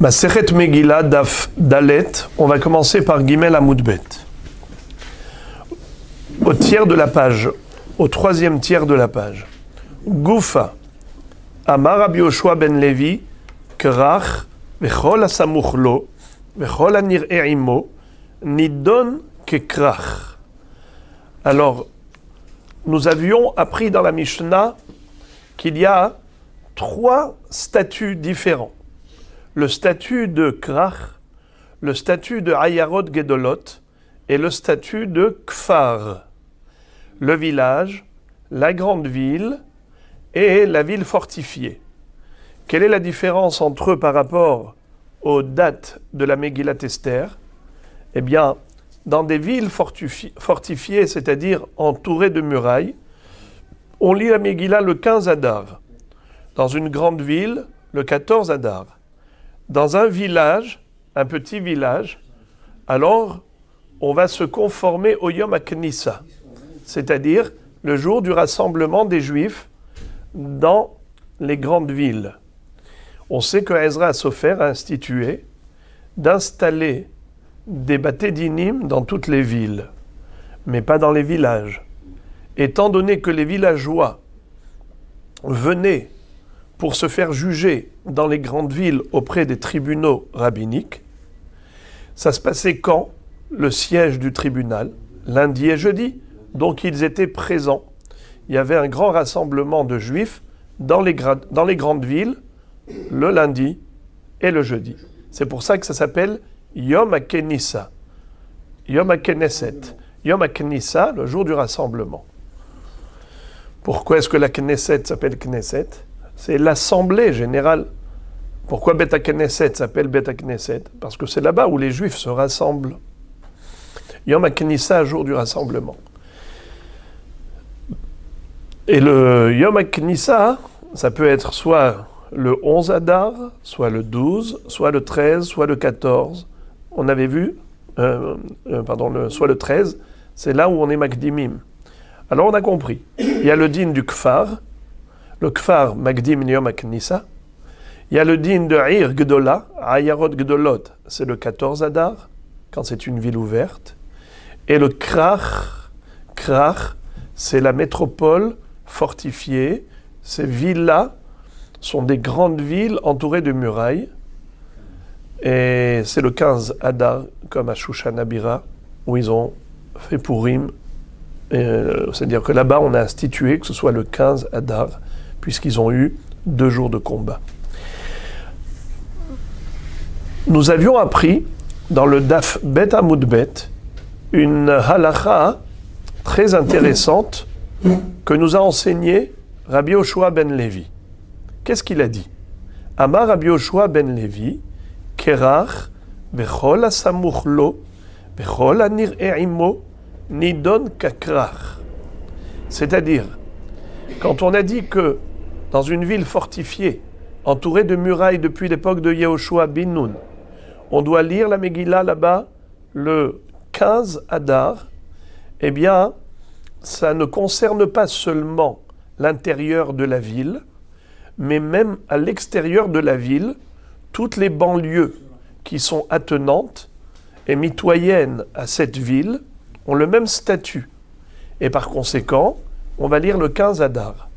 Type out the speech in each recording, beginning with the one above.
Masechet Megillah Daf Dalet, on va commencer par Gimel Amud Bet. Au tiers de la page, au troisième tiers de la page. Goufa, Amar Rabbi Yoshua ben Levi, Krach, Vechol Asamuch Lo, Vechol Anir'e Imo, Nidon Kekrach. Alors, nous avions appris dans la Mishnah qu'il y a trois statuts différents. Le statut de Krach, le statut de Ayarot Gedolot et le statut de Kfar. Le village, la grande ville et la ville fortifiée. Quelle est la différence entre eux par rapport aux dates de la Megillat Esther? Eh bien, dans des villes fortifiées, c'est-à-dire entourées de murailles, on lit la Megillah le 15 Adar. Dans une grande ville, le 14 Adar. Dans un village, un petit village, alors on va se conformer au Yom HaKnissa, c'est-à-dire le jour du rassemblement des Juifs dans les grandes villes. On sait que Ezra Sofer a institué d'installer des Baté Dinim dans toutes les villes, mais pas dans les villages. Étant donné que les villageois venaient pour se faire juger dans les grandes villes auprès des tribunaux rabbiniques, ça se passait quand? Le siège du tribunal, lundi et jeudi. Donc ils étaient présents. Il y avait un grand rassemblement de Juifs dans les grandes villes, le lundi et le jeudi. C'est pour ça que ça s'appelle Yom HaKnissa, Yom HaKnesset. Yom HaKnissa, le jour du rassemblement. Pourquoi est-ce que la Knesset s'appelle Knesset? C'est l'assemblée générale. Pourquoi Bet HaKnesset s'appelle Bet HaKnesset? Parce que c'est là-bas où les Juifs se rassemblent. Yom HaKnissa, jour du rassemblement. Et le Yom HaKnissa, ça peut être soit le 11 Adar, soit le 12, soit le 13, soit le 14. On avait vu, soit le 13, c'est là où on est Makdimim. Alors on a compris. Il y a le din du Kfar, le Kfar Makdim Yom HaKnissa. Il y a le din de Ir Gdola, Ayarot Gdolot, c'est le 14 Adar, quand c'est une ville ouverte. Et le Krach, c'est la métropole fortifiée. Ces villes-là sont des grandes villes entourées de murailles. Et c'est le 15 Adar, comme à Shushan Abira, où ils ont fait Purim. C'est-à-dire que là-bas, on a institué que ce soit le 15 Adar, puisqu'ils ont eu 2 jours de combat. Nous avions appris, dans le Daf Bet Amud Bet, une halakha très intéressante que nous a enseigné Rabbi Yoshua ben Levi. Qu'est-ce qu'il a dit? Amar Rabbi Yoshua ben Levi, Kerach, Vechol Asamuch Lo, Vechol Anir'e Imo, Nidon Kakrach. C'est-à-dire, quand on a dit que dans une ville fortifiée, entourée de murailles depuis l'époque de Yehoshua bin Nun, on doit lire la Megillah là-bas le 15 Adar, eh bien, ça ne concerne pas seulement l'intérieur de la ville, mais même à l'extérieur de la ville, toutes les banlieues qui sont attenantes et mitoyennes à cette ville ont le même statut. Et par conséquent, on va lire le 15 Adar.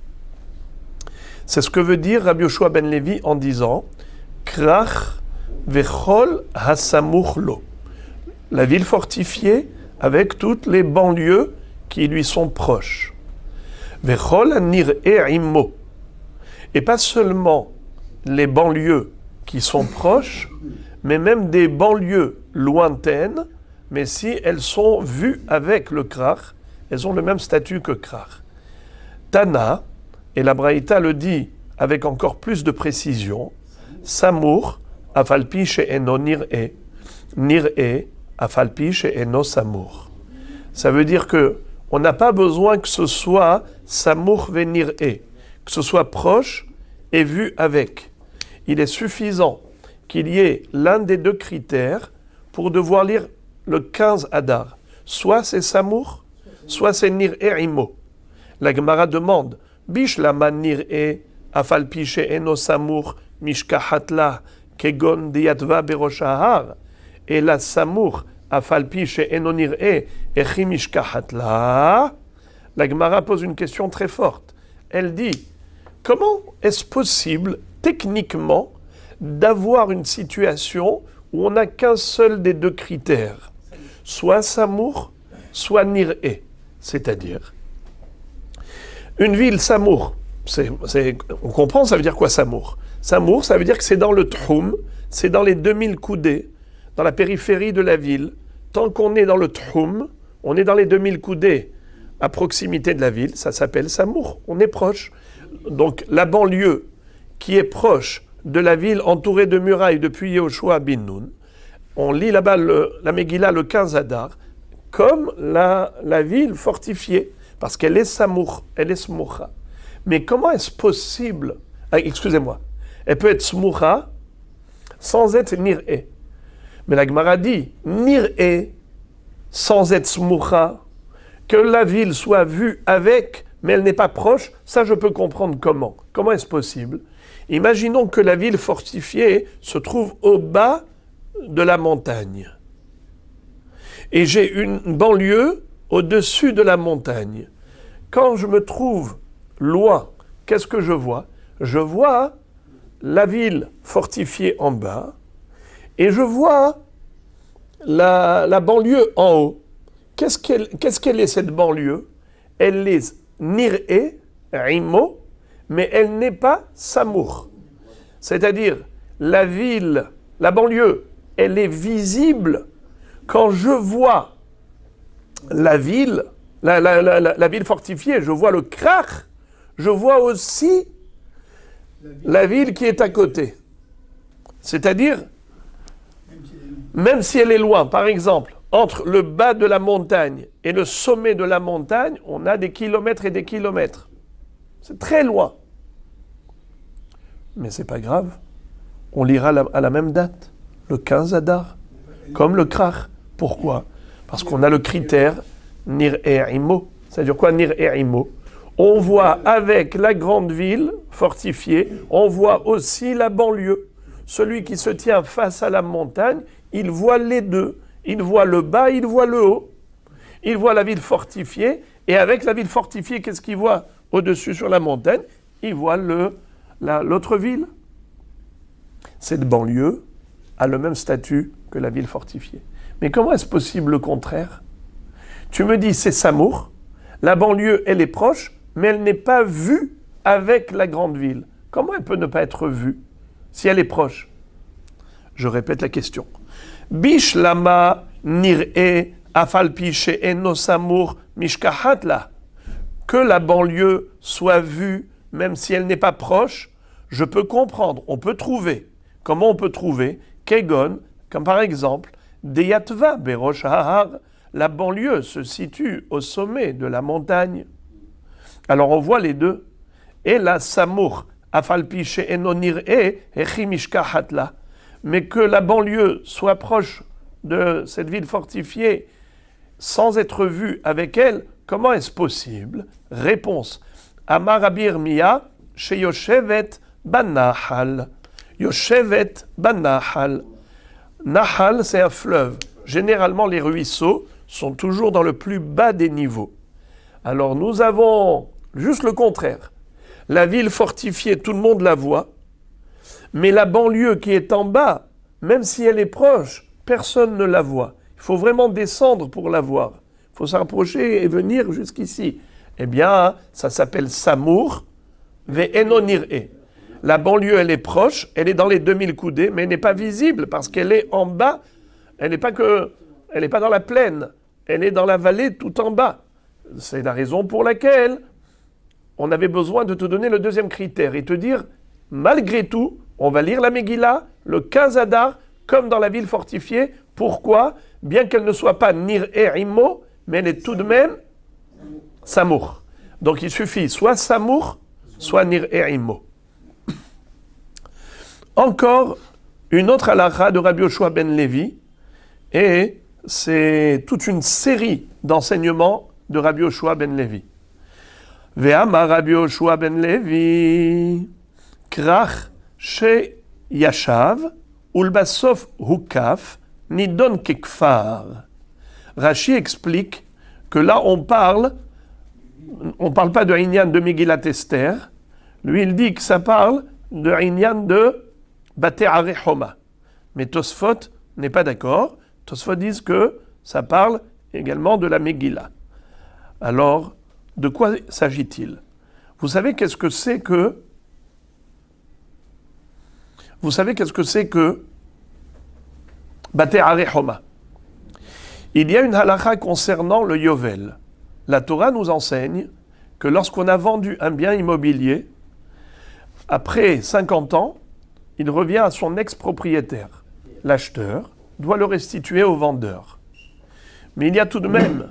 C'est ce que veut dire Rabbi Yoshua ben Levi en disant Krach vechol hasamuch lo. La ville fortifiée avec toutes les banlieues qui lui sont proches. Vechol anir'e imo. Et pas seulement les banlieues qui sont proches, mais même des banlieues lointaines, mais si elles sont vues avec le Krach, elles ont le même statut que Krach. Tana, et la Braïta le dit avec encore plus de précision, Samour, afalpi she'eno nir'e, nir'e, afalpi she'eno samour. Ça veut dire que on n'a pas besoin que ce soit samour venir'e, que ce soit proche et vu avec. Il est suffisant qu'il y ait l'un des deux critères pour devoir lire le 15 Adar. Soit c'est samour, soit c'est nir'e imo. La Gemara demande Bishlama nir'e afalpi she'eno samour mishkahatla kegon diatva berosh hahar, et la samour afalpi she'eno nir'e echi mishkahat la. La Gemara pose une question très forte. Elle dit, comment est-ce possible, techniquement, d'avoir une situation où on n'a qu'un seul des deux critères, soit samour, soit nir'e, c'est-à-dire une ville samour, on comprend, ça veut dire quoi samour? Samour, ça veut dire que c'est dans le Tchoum, c'est dans les 2000 coudées, dans la périphérie de la ville. Tant qu'on est dans le Tchoum, on est dans les 2000 coudées, à proximité de la ville, ça s'appelle samour, on est proche. Donc la banlieue qui est proche de la ville entourée de murailles depuis Yehoshua bin Nun, on lit là-bas la Megillah le 15 Adar, comme la ville fortifiée, parce qu'elle est samour, elle est smoucha. Mais comment est-ce possible, excusez-moi, elle peut être smoucha sans être nir'e. Mais la Gemara dit, nir'e sans être smoucha, que la ville soit vue avec, mais elle n'est pas proche, ça je peux comprendre comment. Comment est-ce possible? Imaginons que la ville fortifiée se trouve au bas de la montagne. Et j'ai une banlieue au-dessus de la montagne. Quand je me trouve loin, qu'est-ce que je vois? Je vois la ville fortifiée en bas et je vois la banlieue en haut. Qu'est-ce qu'elle est cette banlieue? Elle est nir'e, imo, mais elle n'est pas samour. C'est-à-dire, la ville, la banlieue, elle est visible quand je vois la ville, la ville fortifiée, je vois le krach, je vois aussi la ville qui est à côté. C'est-à-dire, même si elle est loin, par exemple, entre le bas de la montagne et le sommet de la montagne, on a des kilomètres et des kilomètres. C'est très loin. Mais c'est pas grave. On lira à la même date, le 15 Adar, comme le krach. Pourquoi? Parce qu'on a le critère nir'e imo. C'est-à-dire quoi nir'e imo? On voit avec la grande ville fortifiée, on voit aussi la banlieue. Celui qui se tient face à la montagne, il voit les deux. Il voit le bas, il voit le haut. Il voit la ville fortifiée. Et avec la ville fortifiée, qu'est-ce qu'il voit au-dessus sur la montagne? Il voit l'autre ville. Cette banlieue a le même statut que la ville fortifiée. Mais comment est-ce possible le contraire? Tu me dis, c'est Samour. La banlieue, elle est proche, mais elle n'est pas vue avec la grande ville. Comment elle peut ne pas être vue si elle est proche? Je répète la question. Bishlama nir'e afalpi she'eno samour mishkahat la. Que la banlieue soit vue, même si elle n'est pas proche, je peux comprendre, on peut trouver. Comment on peut trouver? Kegon, comme par exemple, Deyatva berosh hahar, la banlieue se situe au sommet de la montagne. Alors on voit les deux. Et la samour afalpi she'eno nir'e echi mishkahat la. Mais que la banlieue soit proche de cette ville fortifiée sans être vue avec elle, comment est-ce possible? Réponse. Amar Rabbi Yirmiyah, chez Yoshevet Banahal. Yoshevet Banahal. Nahal, c'est un fleuve. Généralement, les ruisseaux sont toujours dans le plus bas des niveaux. Alors nous avons juste le contraire. La ville fortifiée, tout le monde la voit. Mais la banlieue qui est en bas, même si elle est proche, personne ne la voit. Il faut vraiment descendre pour la voir. Il faut s'approcher et venir jusqu'ici. Eh bien, ça s'appelle Samour ve'eno nir'e. La banlieue, elle est proche, elle est dans les 2000 coudées, mais elle n'est pas visible parce qu'elle est en bas. Elle n'est pas dans la plaine, elle est dans la vallée tout en bas. C'est la raison pour laquelle on avait besoin de te donner le deuxième critère et te dire, malgré tout, on va lire la Megillah, le 15 Adar, comme dans la ville fortifiée. Pourquoi? Bien qu'elle ne soit pas nir'e imo, mais elle est tout de même samour. Donc il suffit soit samour, soit nir'e imo. Encore une autre halakha de Rabbi Yoshua ben Levi, et c'est toute une série d'enseignements de Rabbi Yoshua ben Levi. Ve'amar Rabbi Yoshua ben Levi, krach she yashav ulbasof hukaf nidon kekfar. Rashi explique que là on parle pas de Inyan de Megillat Esther. Lui il dit que ça parle de Inyan de Batei Arei Homa. Mais Tosfot n'est pas d'accord. Tosfot disent que ça parle également de la Megillah. Alors, de quoi s'agit-il? Vous savez qu'est-ce que c'est que Batei Arei Homa? Il y a une halakha concernant le Yovel. La Torah nous enseigne que lorsqu'on a vendu un bien immobilier, après 50 ans, il revient à son ex-propriétaire. L'acheteur doit le restituer au vendeur. Mais il y a tout de même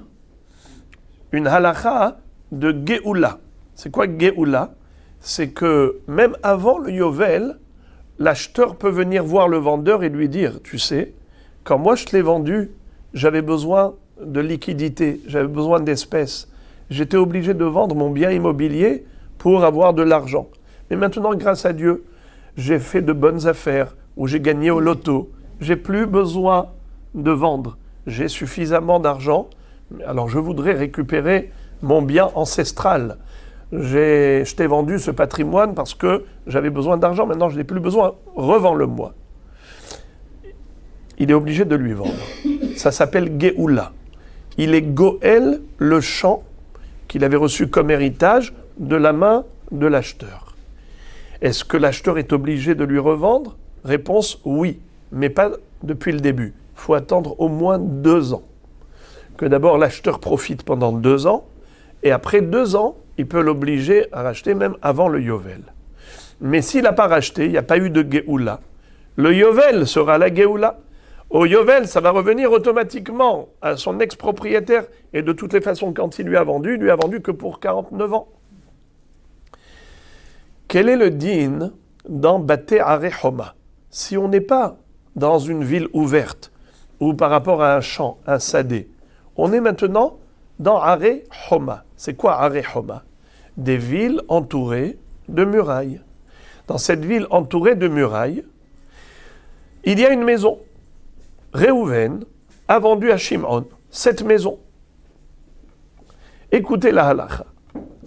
une halakha de Geoula. C'est quoi Geoula? C'est que même avant le Yovel, l'acheteur peut venir voir le vendeur et lui dire, tu sais, quand moi je te l'ai vendu, j'avais besoin de liquidité, j'avais besoin d'espèces. J'étais obligé de vendre mon bien immobilier pour avoir de l'argent. Mais maintenant, grâce à Dieu, j'ai fait de bonnes affaires, ou j'ai gagné au loto. J'ai plus besoin de vendre. J'ai suffisamment d'argent. Alors je voudrais récupérer mon bien ancestral. Je t'ai vendu ce patrimoine parce que j'avais besoin d'argent. Maintenant, je n'ai plus besoin. Revends-le-moi. Il est obligé de lui vendre. Ça s'appelle Geoula. Il est Goël, le champ qu'il avait reçu comme héritage de la main de l'acheteur. Est-ce que l'acheteur est obligé de lui revendre? Réponse oui, mais pas depuis le début. Il faut attendre au moins 2 ans. Que d'abord l'acheteur profite pendant 2 ans, et après 2 ans, il peut l'obliger à racheter même avant le Yovel. Mais s'il n'a pas racheté, il n'y a pas eu de Geoula, le Yovel sera la Geoula. Au Yovel, ça va revenir automatiquement à son ex-propriétaire. Et de toutes les façons, quand il lui a vendu que pour 49 ans. Quel est le din dans Batei Arei Homa? Si on n'est pas dans une ville ouverte, ou par rapport à un champ, un sadé, on est maintenant dans Arei Homa. C'est quoi Arei Homa? Des villes entourées de murailles. Dans cette ville entourée de murailles, il y a une maison. Réhouven a vendu à Shimon cette maison. Écoutez la halakha.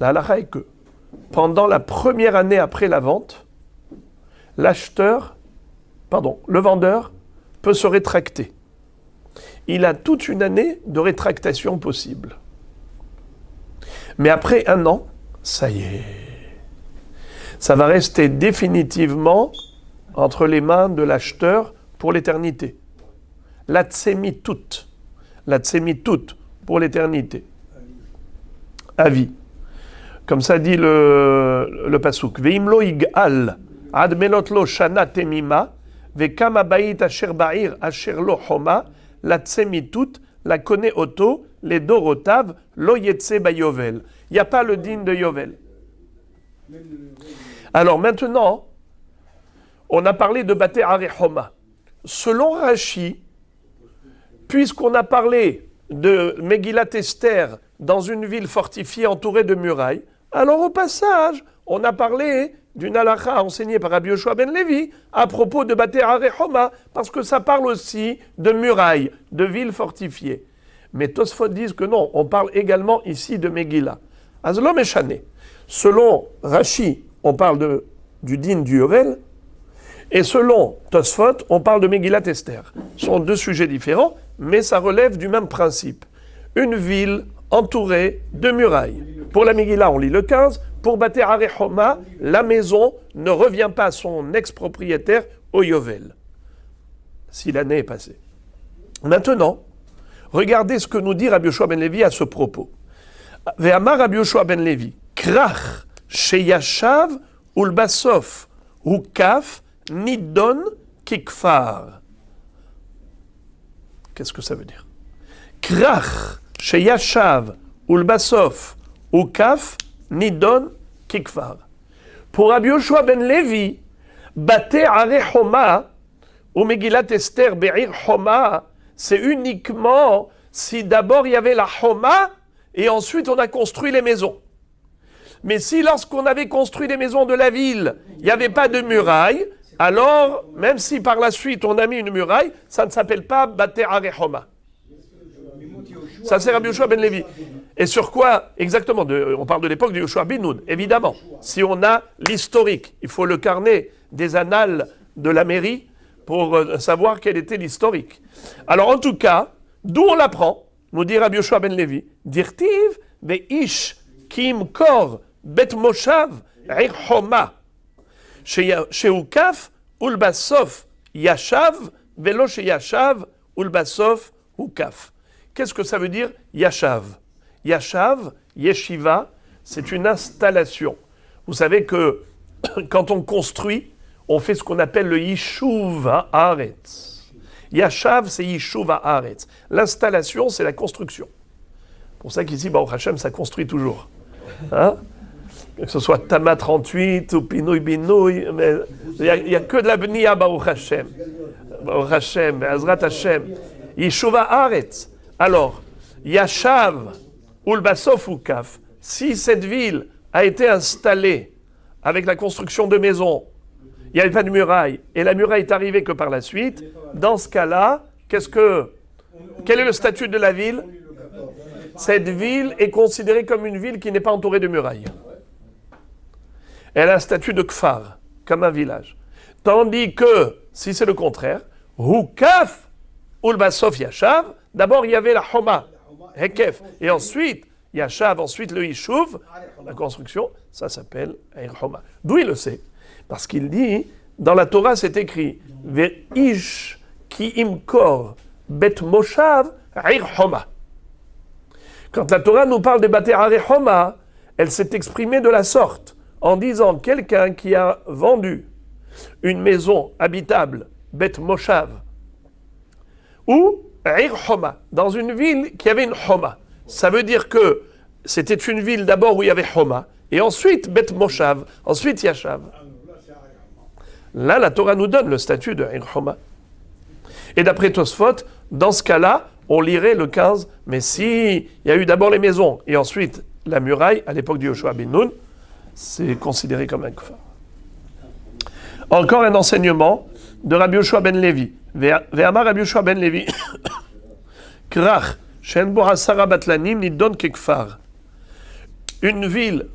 La halakha est que pendant la première année après la vente, le vendeur peut se rétracter. Il a toute une année de rétractation possible. Mais après 1 an, ça y est. Ça va rester définitivement entre les mains de l'acheteur pour l'éternité. La tsemitut pour l'éternité. À vie. Comme ça dit le pasuk. Veimlo igal ad melotlo shana temima vekama bayit asher ba'ir asher lo homa la tsemitut la kone oto les dorotav lo yetse bayovel. Il n'y a pas le din de Yovel. Alors maintenant, on a parlé de Batei Arei Homa. Selon Rashi, puisqu'on a parlé de Megillat Esther dans une ville fortifiée entourée de murailles, alors au passage, on a parlé d'une halakha enseignée par Rabbi Yoshua ben Levi à propos de Batei Arei Homa, parce que ça parle aussi de murailles, de villes fortifiées. Mais Tosfot disent que non, on parle également ici de Megillah. Azlo Meshane. Selon Rashi, on parle du din du Yovel, et selon Tosfot, on parle de Megillat Esther. Ce sont 2 sujets différents, mais ça relève du même principe. Une ville entourée de murailles. Pour la Megillah, on lit le 15. Pour Batei Arei Homa, la maison ne revient pas à son ex-propriétaire au Yovel, si l'année est passée. Maintenant, regardez ce que nous dit Rabbi Yoshua ben Levi à ce propos. Ve'amar Rabbi Yoshua ben Levi, krach sheyashav ulbasof hukaf nidon kikfar. Qu'est-ce que ça veut dire? Krach sheyashav ulbasof hukaf nidon kikfar. Pour Rabbi Yoshua ben Levi, Batei Arei Homa ou Megillat Esther Be'ir Homa, c'est uniquement si d'abord il y avait la Homa et ensuite on a construit les maisons. Mais si lorsqu'on avait construit les maisons de la ville, il n'y avait pas de murailles, alors, même si par la suite on a mis une muraille, ça ne s'appelle pas Bate Arechoma. Ça c'est Rabbi Yoshua ben Levi. Et sur quoi exactement? On parle de l'époque de Yoshua ben Nun, évidemment. Si on a l'historique, il faut le carnet des annales de la mairie pour savoir quel était l'historique. Alors en tout cas, d'où on l'apprend, nous dit Rabbi Yoshua ben Levi, Dirtiv ve'ish kim kor bet moshav Arechoma. Sheukaf ulbasof yashav velo sheyashav ulbasof ukaf. Qu'est-ce que ça veut dire yashav? Yashav, yeshiva, c'est une installation. Vous savez que quand on construit, on fait ce qu'on appelle le yishuv haaretz. Yashav, c'est yishuv haaretz. L'installation, c'est la construction. Pour ça qu'ici, Baruch Hashem, ça construit toujours. Hein? Que ce soit Tama 38 ou Pinouille Binouille, mais il n'y a que de la Bnia Baruch Hashem. Baruch Hashem, Azrat Hashem. Yeshuva Haaretz. Alors, Yashav, Ulbasof ou Kaf, si cette ville a été installée avec la construction de maisons, il n'y avait pas de muraille, et la muraille est arrivée que par la suite, dans ce cas-là, quel est le statut de la ville? Cette ville est considérée comme une ville qui n'est pas entourée de murailles. Elle a un statut de kfar, comme un village. Tandis que, si c'est le contraire, hukaf ulbasof yashav, d'abord il y avait la homa, hekef, et ensuite yashav, ensuite le yishuv, la construction, ça s'appelle Eir Homa. D'où il le sait? Parce qu'il dit, dans la Torah c'est écrit, ve'ish ki imkor bet moshav Eir Homa. Quand la Torah nous parle des Bate Arechoma, elle s'est exprimée de la sorte, en disant quelqu'un qui a vendu une maison habitable, Bet Moshav, ou Ir Homa, dans une ville qui avait une Homa. Ça veut dire que c'était une ville d'abord où il y avait Homa, et ensuite Bet Moshav, ensuite Yashav. Là, la Torah nous donne le statut de Ir Homa. Et d'après Tosfot, dans ce cas-là, on lirait le 15, mais si il y a eu d'abord les maisons, et ensuite la muraille, à l'époque de Yoshua ben Nun, c'est considéré comme un kfar. Encore un enseignement de Rabbi Yoshua ben Levi. Ve'amar Rabbi Yoshua ben Levi, Krach, shen bo hasara batlanim nidon kekfar. Une ville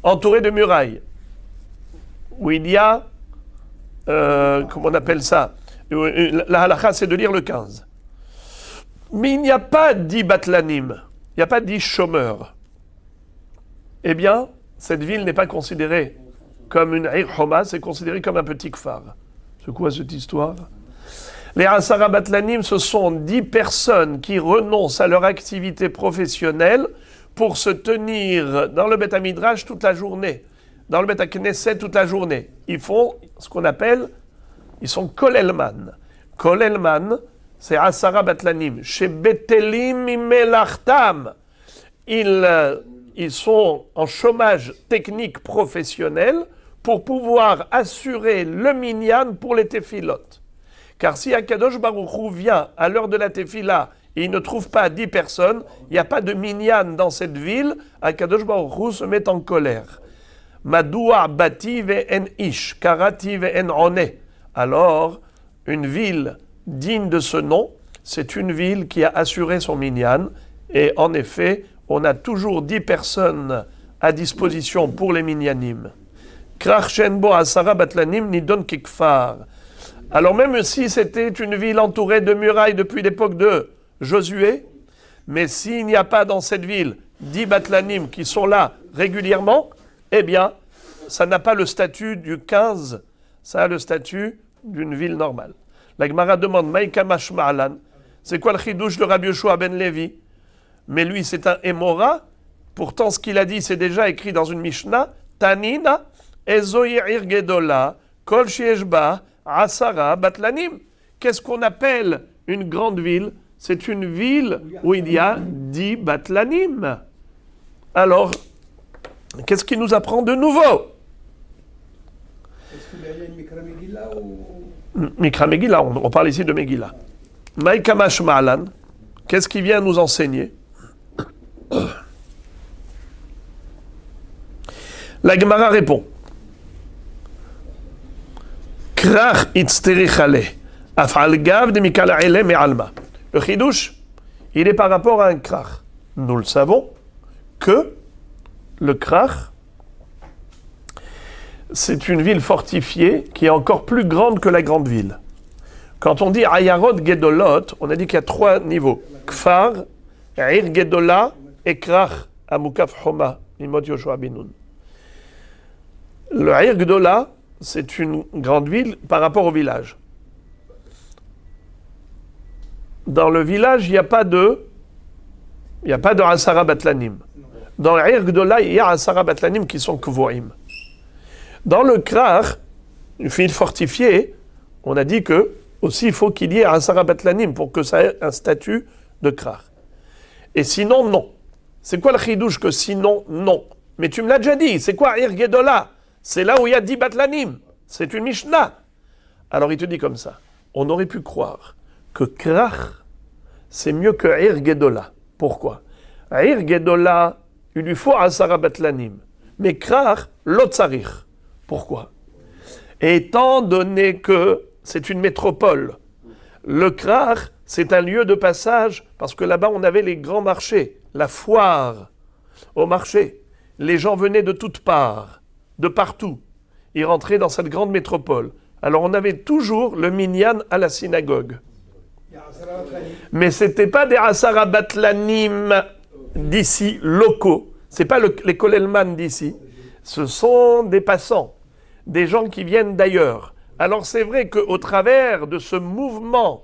entourée de murailles, où il y a, comment on appelle ça? La halakha, c'est de lire le 15. Mais il n'y a pas 10 batlanim, il n'y a pas 10 chômeurs. Eh bien, cette ville n'est pas considérée comme une Ir Homa, c'est considéré comme un petit kfar. C'est quoi cette histoire? Les Asara Batlanim, ce sont 10 personnes qui renoncent à leur activité professionnelle pour se tenir dans le Beth Midrash toute la journée, dans le Beth Knesset toute la journée. Ils font ce qu'on appelle, ils sont Kolelman. Kolelman, c'est Asara Batlanim. Chez Betelim Imelachtam, ils sont en chômage technique professionnel pour pouvoir assurer le minyan pour les téphilotes. Car si Akadosh Baruch Hu vient à l'heure de la tefila et il ne trouve pas 10 personnes, il n'y a pas de minyan dans cette ville, Akadosh Baruch Hu se met en colère. Madoua bati ve'en ish, karati ve'en one. Alors, une ville digne de ce nom, c'est une ville qui a assuré son minyan, et en effet, on a toujours 10 personnes à disposition pour les minyanim. Krach shenbo asara batlanim nidon kikfar. Alors même si c'était une ville entourée de murailles depuis l'époque de Josué, mais s'il n'y a pas dans cette ville 10 batlanim qui sont là régulièrement, eh bien, ça n'a pas le statut du 15, ça a le statut d'une ville normale. La Gemara demande, Maïka Mashma'alan, c'est quoi le chidouche de Rabbi Yoshua ben Levi? Mais lui, c'est un Emora. Pourtant, ce qu'il a dit, c'est déjà écrit dans une Mishnah. Tanina, Ezoyir Gedola, Kol Shieshba, Asara, Batlanim. Qu'est-ce qu'on appelle une grande ville? C'est une ville où il y a 10 Batlanim. Alors, qu'est-ce qu'il nous apprend de nouveau? Est-ce qu'il y a une Mikra Megillah ou... Mikra Megillah, on parle ici de Megillah. Maïka Mashma'alan, qu'est-ce qu'il vient nous enseigner? La Gemara répond Krach itzterichale. Afal gav de mikala ele me alma. Le chidouche, il est par rapport à un krach. Nous le savons que le krach, c'est une ville fortifiée qui est encore plus grande que la grande ville. Quand on dit Ayarot Gedolot, on a dit qu'il y a 3 niveaux. Kfar, Ir Gedola et Krach, Amukaf Homa, Mimot Yoshua Binoun. Le Ir Gedola, c'est une grande ville par rapport au village. Dans le village, il n'y a pas de Asara Batlanim. Dans le Ir Gedola, il y a Asara Batlanim qui sont Kvoim. Dans le Krach, une ville fortifiée, on a dit que aussi il faut qu'il y ait Asara Batlanim pour que ça ait un statut de Krach. Et sinon, non. C'est quoi le chidouche que sinon, non? Mais tu me l'as déjà dit, c'est quoi Ir Gedola? C'est là où il y a 10 Batlanim. C'est une Mishnah. Alors il te dit comme ça. On aurait pu croire que Krach, c'est mieux que Ir Gedola. Pourquoi? Ir Gedola, il lui faut Asara Batlanim. Mais Krach, l'Otsarich. Pourquoi? Étant donné que c'est une métropole, le Krach, c'est un lieu de passage, parce que là-bas, on avait les grands marchés, la foire au marché. Les gens venaient de toutes parts, de partout. Ils rentraient dans cette grande métropole. Alors, on avait toujours le minyan à la synagogue. Mais ce n'était pas des Asara Batlanim d'ici, locaux. Ce n'est pas les Kolelman d'ici. Ce sont des passants, des gens qui viennent d'ailleurs. Alors c'est vrai qu'au travers de ce mouvement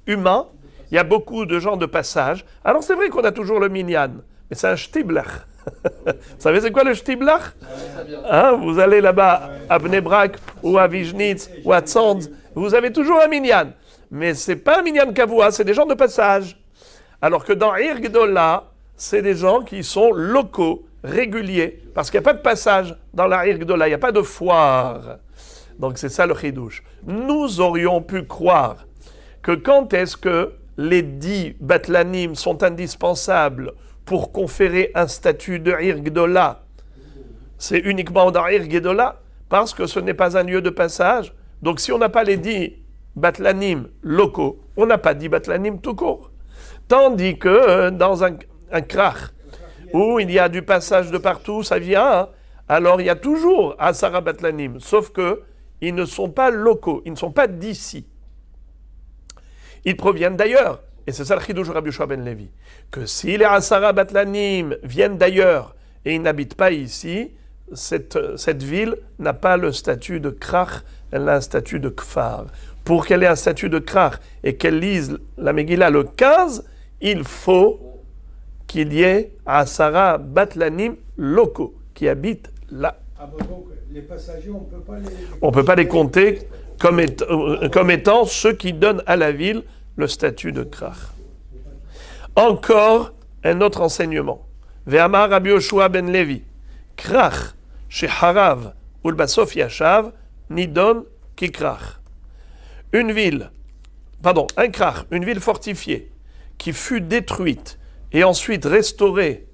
humain, il y a beaucoup de gens de passage. Alors c'est vrai qu'on a toujours le minyan, mais c'est un shtiblach. Vous savez c'est quoi le shtiblach? Vous allez là-bas à Bnei Brak ou à Vijnitz ou à Tzanz, vous avez toujours un minyan. Mais ce n'est pas un minyan kavua, c'est des gens de passage. Alors que dans Ir Gedola, c'est des gens qui sont locaux, régulier, parce qu'il n'y a pas de passage dans la Ir Gedola, il n'y a pas de foire. Donc c'est ça le chidouche. Nous aurions pu croire que quand est-ce que les 10 Batlanim sont indispensables pour conférer un statut de Ir Gedola, c'est uniquement dans Ir Gedola, parce que ce n'est pas un lieu de passage. Donc si on n'a pas les 10 Batlanim locaux, on n'a pas 10 Batlanim tout court. Tandis que dans un krach, où il y a du passage de partout, ça vient, alors il y a toujours Asara Batlanim, sauf que ils ne sont pas locaux, ils ne sont pas d'ici. Ils proviennent d'ailleurs, et c'est ça le chidouche Rabbi Yoshua ben Levi, que si les Asara Batlanim viennent d'ailleurs et ils n'habitent pas ici, cette ville n'a pas le statut de krach, elle a un statut de kfar. Pour qu'elle ait un statut de krach et qu'elle lise la Megillah le 15, il faut qu'il y ait Asara Batlanim locaux qui habitent là. Ah bon, donc les passagers, on ne peut pas les compter comme étant ceux qui donnent à la ville le statut de krach. Encore un autre enseignement. Ve'amar Rabbi Yoshua ben Levi, krach sheharav ulbasof yashav nidon ki krach. Un krach, une ville fortifiée qui fut détruite et ensuite restaurée,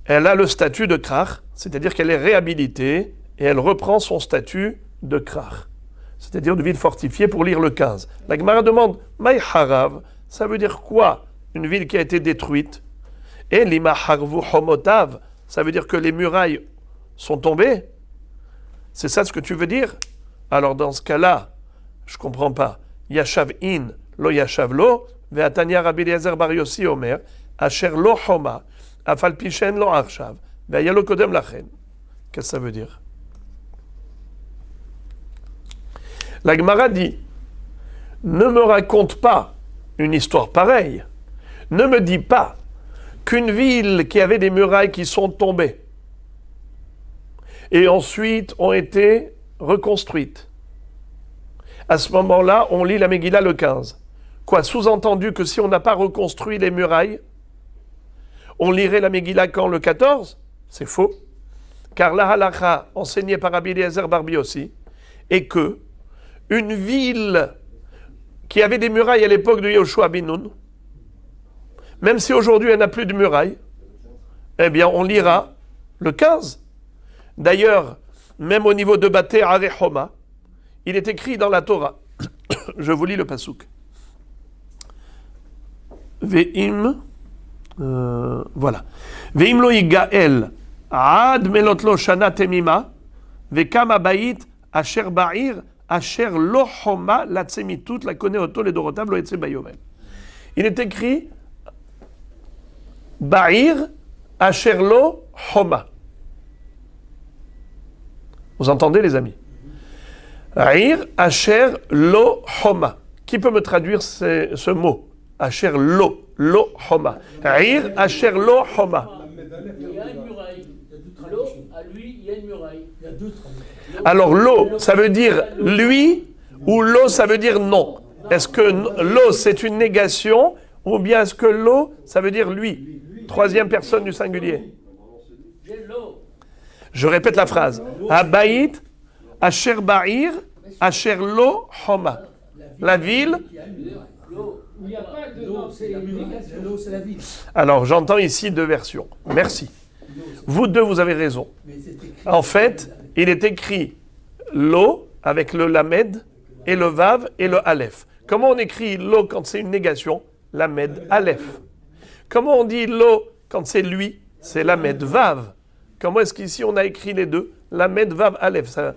elle a le statut de krach, c'est-à-dire qu'elle est réhabilitée et elle reprend son statut de krach, c'est-à-dire de ville fortifiée pour lire le 15. La Gemara demande, Maï harav, ça veut dire quoi? Une ville qui a été détruite. Et lima harvu homotav, ça veut dire que les murailles sont tombées. C'est ça ce que tu veux dire? Alors dans ce cas-là, je ne comprends pas. Yashav in, lo yashav lo, ve'atanya Rabbi Eliezer bar Yossi omer, asher lo homa, afal pishen lo arshav, ve'ayalo kodem lachen. Qu'est-ce que ça veut dire? La Gemara dit, ne me raconte pas une histoire pareille. Ne me dis pas qu'une ville qui avait des murailles qui sont tombées et ensuite ont été reconstruites. À ce moment-là, on lit la Megillah le 15. Quoi, sous-entendu que si on n'a pas reconstruit les murailles, on lirait la Megillah quand le 14? C'est faux. Car la halakha, enseignée par Rabbi Eliezer bar Yossi, est que une ville qui avait des murailles à l'époque de Yoshua ben Nun, même si aujourd'hui elle n'a plus de murailles, eh bien on lira le 15. D'ailleurs, même au niveau de Baté Arechoma, il est écrit dans la Torah. Je vous lis le pasuk. Ve'im, voilà. Ve'im lo yigael ad melot lo shana temima ve'kam abayit asher ba'ir asher lo choma la tsemitut la kone oto le dorotav lo yetze bayovel. Il est écrit ba'ir asher lo choma. Vous entendez les amis? Ba'ir asher lo choma. Qui peut me traduire ce mot? Asher lo choma. Ba'ir asher lo choma. Il y a une muraille. L'eau, à lui, il y a une muraille. Il y a deux traductions. Alors l'eau, ça veut dire lui ou l'eau, ça veut dire non. Est-ce que l'eau, c'est une négation ou bien est-ce que l'eau, ça veut dire lui? Troisième personne du singulier. J'ai l'eau. Je répète la phrase. Abayit, asher ba'ir, asher lo choma. La ville. L'eau. Il n'y a pas de l'eau, c'est la négation. L'eau, c'est la vie. Alors j'entends ici deux versions. Merci. Vous deux, vous avez raison. Mais c'est écrit. En fait, il est écrit l'eau avec le lamed et le vav et le aleph. Comment on écrit l'eau quand c'est une négation? Lamed aleph. Comment on dit l'eau quand c'est lui? C'est lamed vav. Comment est-ce qu'ici on a écrit les deux? Lamed vav aleph. Ça,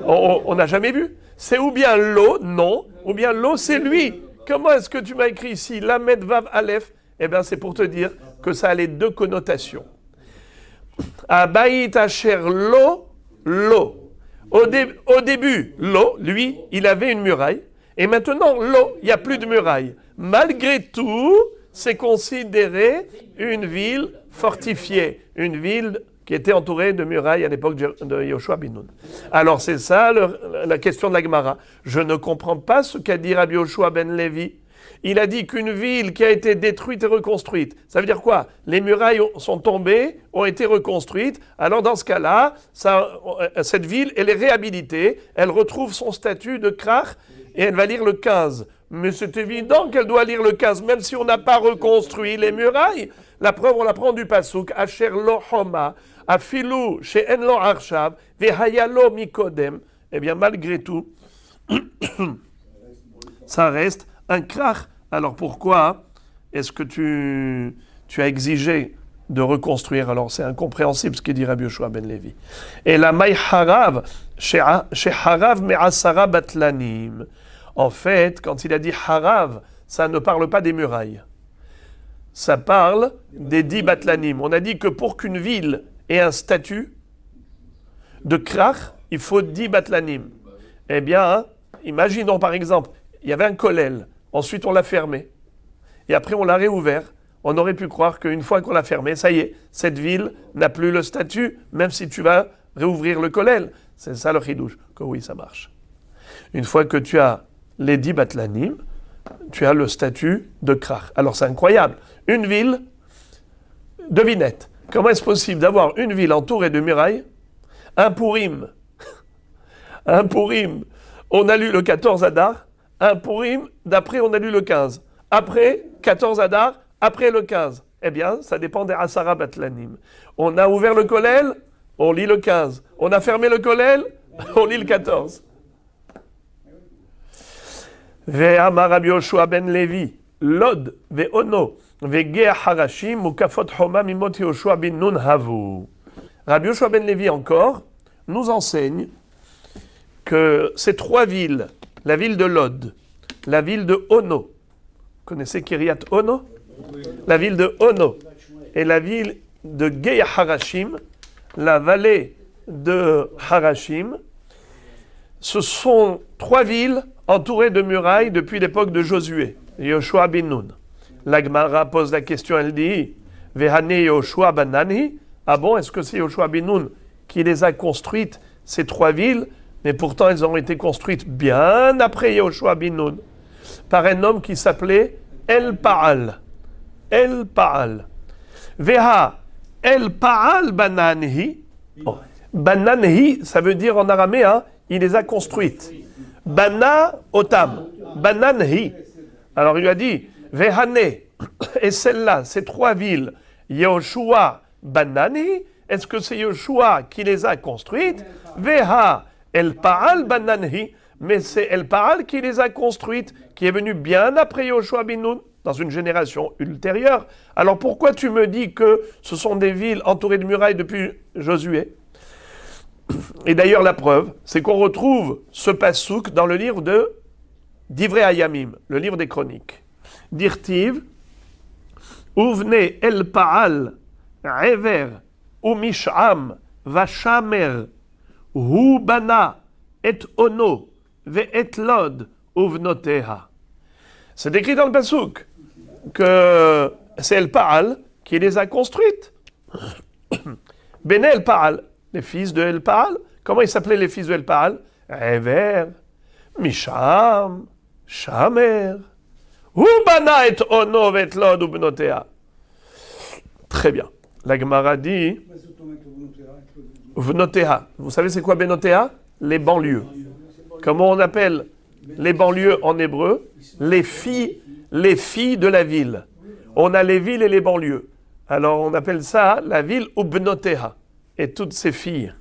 on n'a jamais vu. C'est ou bien l'eau, non, ou bien l'eau c'est lui. Comment est-ce que tu m'as écrit ici lamed vav aleph? Eh bien c'est pour te dire que ça a les deux connotations. Abayit asher lo, l'eau. Au début, l'eau, lui, il avait une muraille. Et maintenant, l'eau, il n'y a plus de muraille. Malgré tout, c'est considéré une ville fortifiée. Une ville qui était entourée de murailles à l'époque de Yoshua bin Nun. Alors c'est ça la question de la Gemara. Je ne comprends pas ce qu'a dit Rabbi Yoshua ben Levi. Il a dit qu'une ville qui a été détruite et reconstruite, ça veut dire quoi? Les murailles sont tombées, ont été reconstruites. Alors dans ce cas-là, cette ville, elle est réhabilitée, elle retrouve son statut de krach et elle va lire le 15. Mais c'est évident qu'elle doit lire le 15, même si on n'a pas reconstruit les murailles. La preuve, on la prend du pasuk, Asher lo choma, afilu she'en lo arshav, vehaya lo mikodem. Eh bien, malgré tout, ça reste un krach. Alors pourquoi est-ce que tu as exigé de reconstruire? Alors c'est incompréhensible ce qu'il dit Rabbi Yoshua ben Levi. Et la maï harav, harav me'asara batlanim. En fait, quand il a dit harav, ça ne parle pas des murailles. Ça parle des 10 batlanim. On a dit que pour qu'une ville ait un statut de krach, il faut 10 batlanim. Eh bien, imaginons par exemple, il y avait un kollel. Ensuite, on l'a fermé. Et après, on l'a réouvert. On aurait pu croire qu'une fois qu'on l'a fermé, ça y est, cette ville n'a plus le statut, même si tu vas réouvrir le kollel. C'est ça le chidouche, que oui, ça marche. Une fois que tu as les 10 batlanim, tu as le statut de krach. Alors, c'est incroyable. Une ville, devinette, comment est-ce possible d'avoir une ville entourée de murailles? Un Purim. Un Purim. On a lu le 14 Adar. Un Purim, d'après on a lu le 15. Après, 14 Adar, après le 15. Eh bien, ça dépend des Asara Batlanim. On a ouvert le kollel, on lit le 15. On a fermé le kollel, on lit le 14. Ve'amar Rabbi Yoshua ben Levi, Lod, ve'ono, ve'gea harashim, mukafot homa mimot Yoshua bin Nun havu. Rabbi Yoshua ben Levi encore nous enseigne que ces trois villes, la ville de Lod, la ville de Ono, vous connaissez Kiryat Ono? La ville de Ono et la ville de Geya Harashim, la vallée de Harashim, ce sont trois villes entourées de murailles depuis l'époque de Josué, Yoshua bin Nun. La Gemara pose la question, elle dit Vehane Yoshua banani. Ah bon, est-ce que c'est Yoshua bin Nun qui les a construites, ces trois villes? Mais pourtant, elles ont été construites bien après Yoshua bin Nun, par un homme qui s'appelait El Paal. El Paal. Veha El Paal Bananhi. Oh. Bananhi, ça veut dire en araméen, il les a construites. Bana Otam. Bananhi. Alors il lui a dit, Vehane, et celle-là, ces trois villes, Yoshua Banani, est-ce que c'est Yoshua qui les a construites? Veha El Paal Bananhi. Mais c'est El Paal qui les a construites, qui est venu bien après Yoshua bin Nun, dans une génération ultérieure. Alors pourquoi tu me dis que ce sont des villes entourées de murailles depuis Josué? Et d'ailleurs, la preuve, c'est qu'on retrouve ce passouk dans le livre de d'Ivrei Hayamim, le livre des chroniques. Dirtiv, Uvne El Paal, Ever, Umisham, Vashamer, Hu Bana, Et Ono, Ve Et Lod, Uvnoteha. C'est écrit dans le passouk que c'est El Paal qui les a construites. Bene El Paal, les fils de El Paal. Comment ils s'appelaient les fils de El Paal? Ever, Misham, Shamer, Ubana et Ono vet Lod Ubnotea. Très bien. La Gemara dit Vnotea. Vous savez c'est quoi Benotea? Les banlieues. Comment on appelle les banlieues en hébreu? Les filles de la ville. On a les villes et les banlieues. Alors on appelle ça la ville Ubnotea. Et toutes ces filles.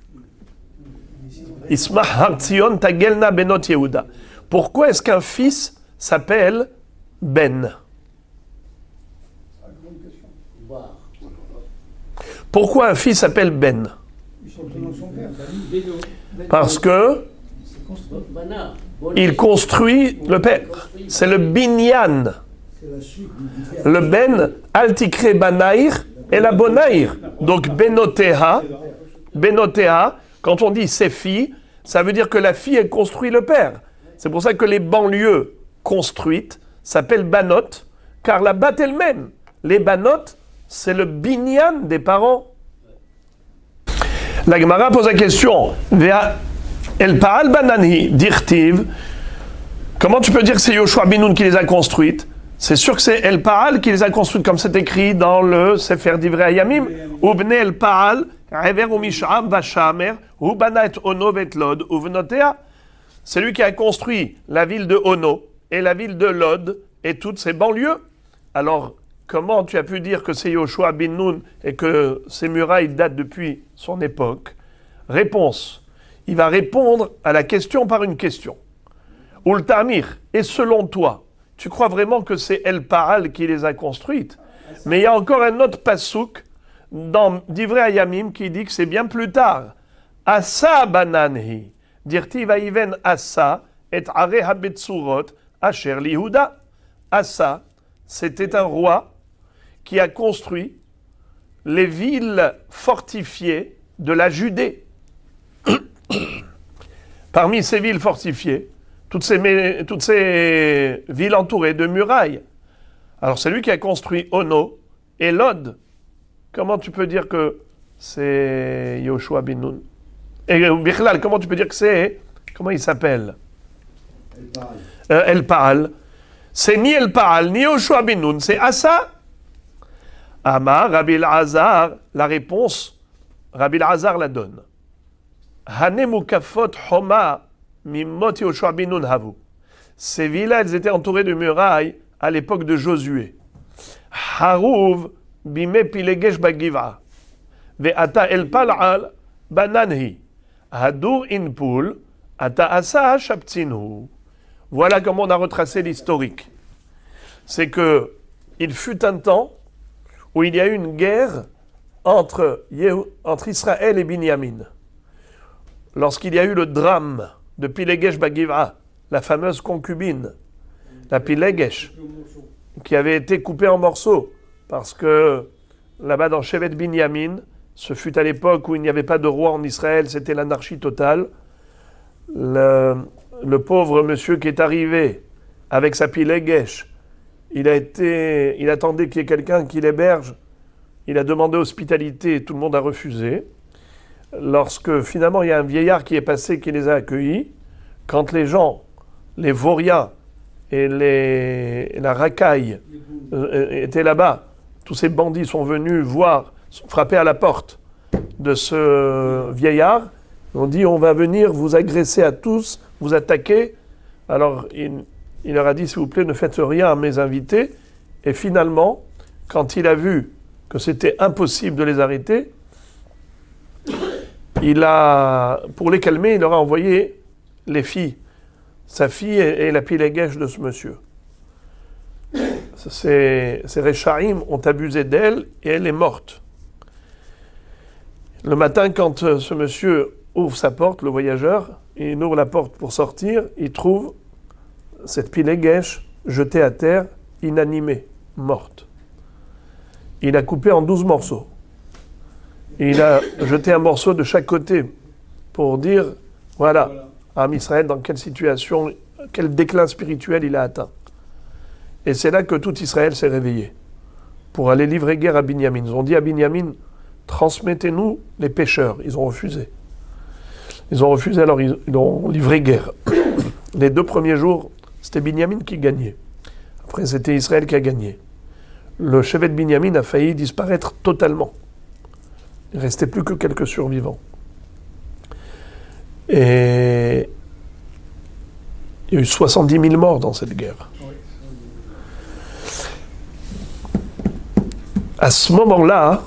Ismah Hartzion Tagelna Benot Yehuda. Pourquoi est-ce qu'un fils s'appelle Ben? Pourquoi un fils s'appelle Ben? Parce que il construit le père. C'est le binyan. Le Ben Altikre Banaïr et la Bonaïr. Donc Benoteha, quand on dit ses filles, ça veut dire que la fille elle construit le père. C'est pour ça que les banlieues construites s'appellent Banot, car la bat elle-même. Les Banot, c'est le binyan des parents. La Gemara pose la question, El Paal Banani, Dirtiv, comment tu peux dire que c'est Yoshua bin Nun qui les a construites? C'est sûr que c'est El Paal qui les a construites, comme c'est écrit dans le Sefer d'Ivrei Hayamim. Ubne El Paal, Ever Umisham Vashamer, Ubana et Ono vet Lod, Uvnotea. C'est lui qui a construit la ville de Ono et la ville de Lod et toutes ses banlieues. Alors, comment tu as pu dire que c'est Yoshua bin Nun et que ces murailles datent depuis son époque? Réponse. Il va répondre à la question par une question. Ultamir, et selon toi, tu crois vraiment que c'est El Paal qui les a construites? Mais il y a encore un autre passouk dans d'Ivrei Hayamim qui dit que c'est bien plus tard. Asa bananhi, dirti vaiven Asa et are habetsurot asher lihuda. Asa, c'était un roi qui a construit les villes fortifiées de la Judée. Parmi ces villes fortifiées, toutes ces villes entourées de murailles. Alors c'est lui qui a construit Ono et Lod. Comment tu peux dire que c'est Yoshua bin Nun? Et Bichlal, comment tu peux dire que c'est... Comment il s'appelle? El Paal. C'est ni El Paal, ni Yoshua bin Nun, c'est Asa. Amar, Rabbi El-Hazar, la réponse, Rabbi El-Hazar la donne. Hanemukafot Homa Mimot Yoshua bin Nun Havu. Ces villes-là, elles étaient entourées de murailles à l'époque de Josué. Harouv Bime Pilegesh Bagiva. Ve'ata El Pal'al Bananhi. Hadur Inpul Ata Asa Shaptinu. Voilà comment on a retracé l'historique. C'est que il fut un temps où il y a eu une guerre entre Israël et Binyamin. Lorsqu'il y a eu le drame de Pilegesh Bagiva, la fameuse concubine, la Pilegesh, qui avait été coupée en morceaux, parce que là-bas dans Shevet Binyamin, ce fut à l'époque où il n'y avait pas de roi en Israël, c'était l'anarchie totale. Le pauvre monsieur qui est arrivé avec sa Pilegesh, il attendait qu'il y ait quelqu'un qui l'héberge, il a demandé hospitalité, tout le monde a refusé. Lorsque finalement il y a un vieillard qui est passé, qui les a accueillis, quand les gens, les Vauriens et la racaille étaient là-bas, tous ces bandits sont venus frapper à la porte de ce vieillard, ils ont dit on va venir vous agresser à tous, vous attaquer. Alors il leur a dit s'il vous plaît ne faites rien à mes invités, et finalement quand il a vu que c'était impossible de les arrêter, pour les calmer, il leur a envoyé les filles Sa fille est la piléguèche de ce monsieur. Ces Réchaïm ont abusé d'elle et elle est morte. Le matin, quand ce monsieur ouvre sa porte, le voyageur, il ouvre la porte pour sortir, il trouve cette piléguèche jetée à terre, inanimée, morte. Il a coupé en 12 morceaux. Il a jeté un morceau de chaque côté pour dire, voilà, Am Israël, dans quelle situation, quel déclin spirituel il a atteint. Et c'est là que tout Israël s'est réveillé pour aller livrer guerre à Binyamin. Ils ont dit à Binyamin, transmettez-nous les pécheurs. Ils ont refusé. Ils ont refusé, alors ils ont livré guerre. Les 2 premiers jours, c'était Binyamin qui gagnait. Après, c'était Israël qui a gagné. Le chevet de Binyamin a failli disparaître totalement. Il ne restait plus que quelques survivants. Et il y a eu 70 000 morts dans cette guerre. À ce moment-là,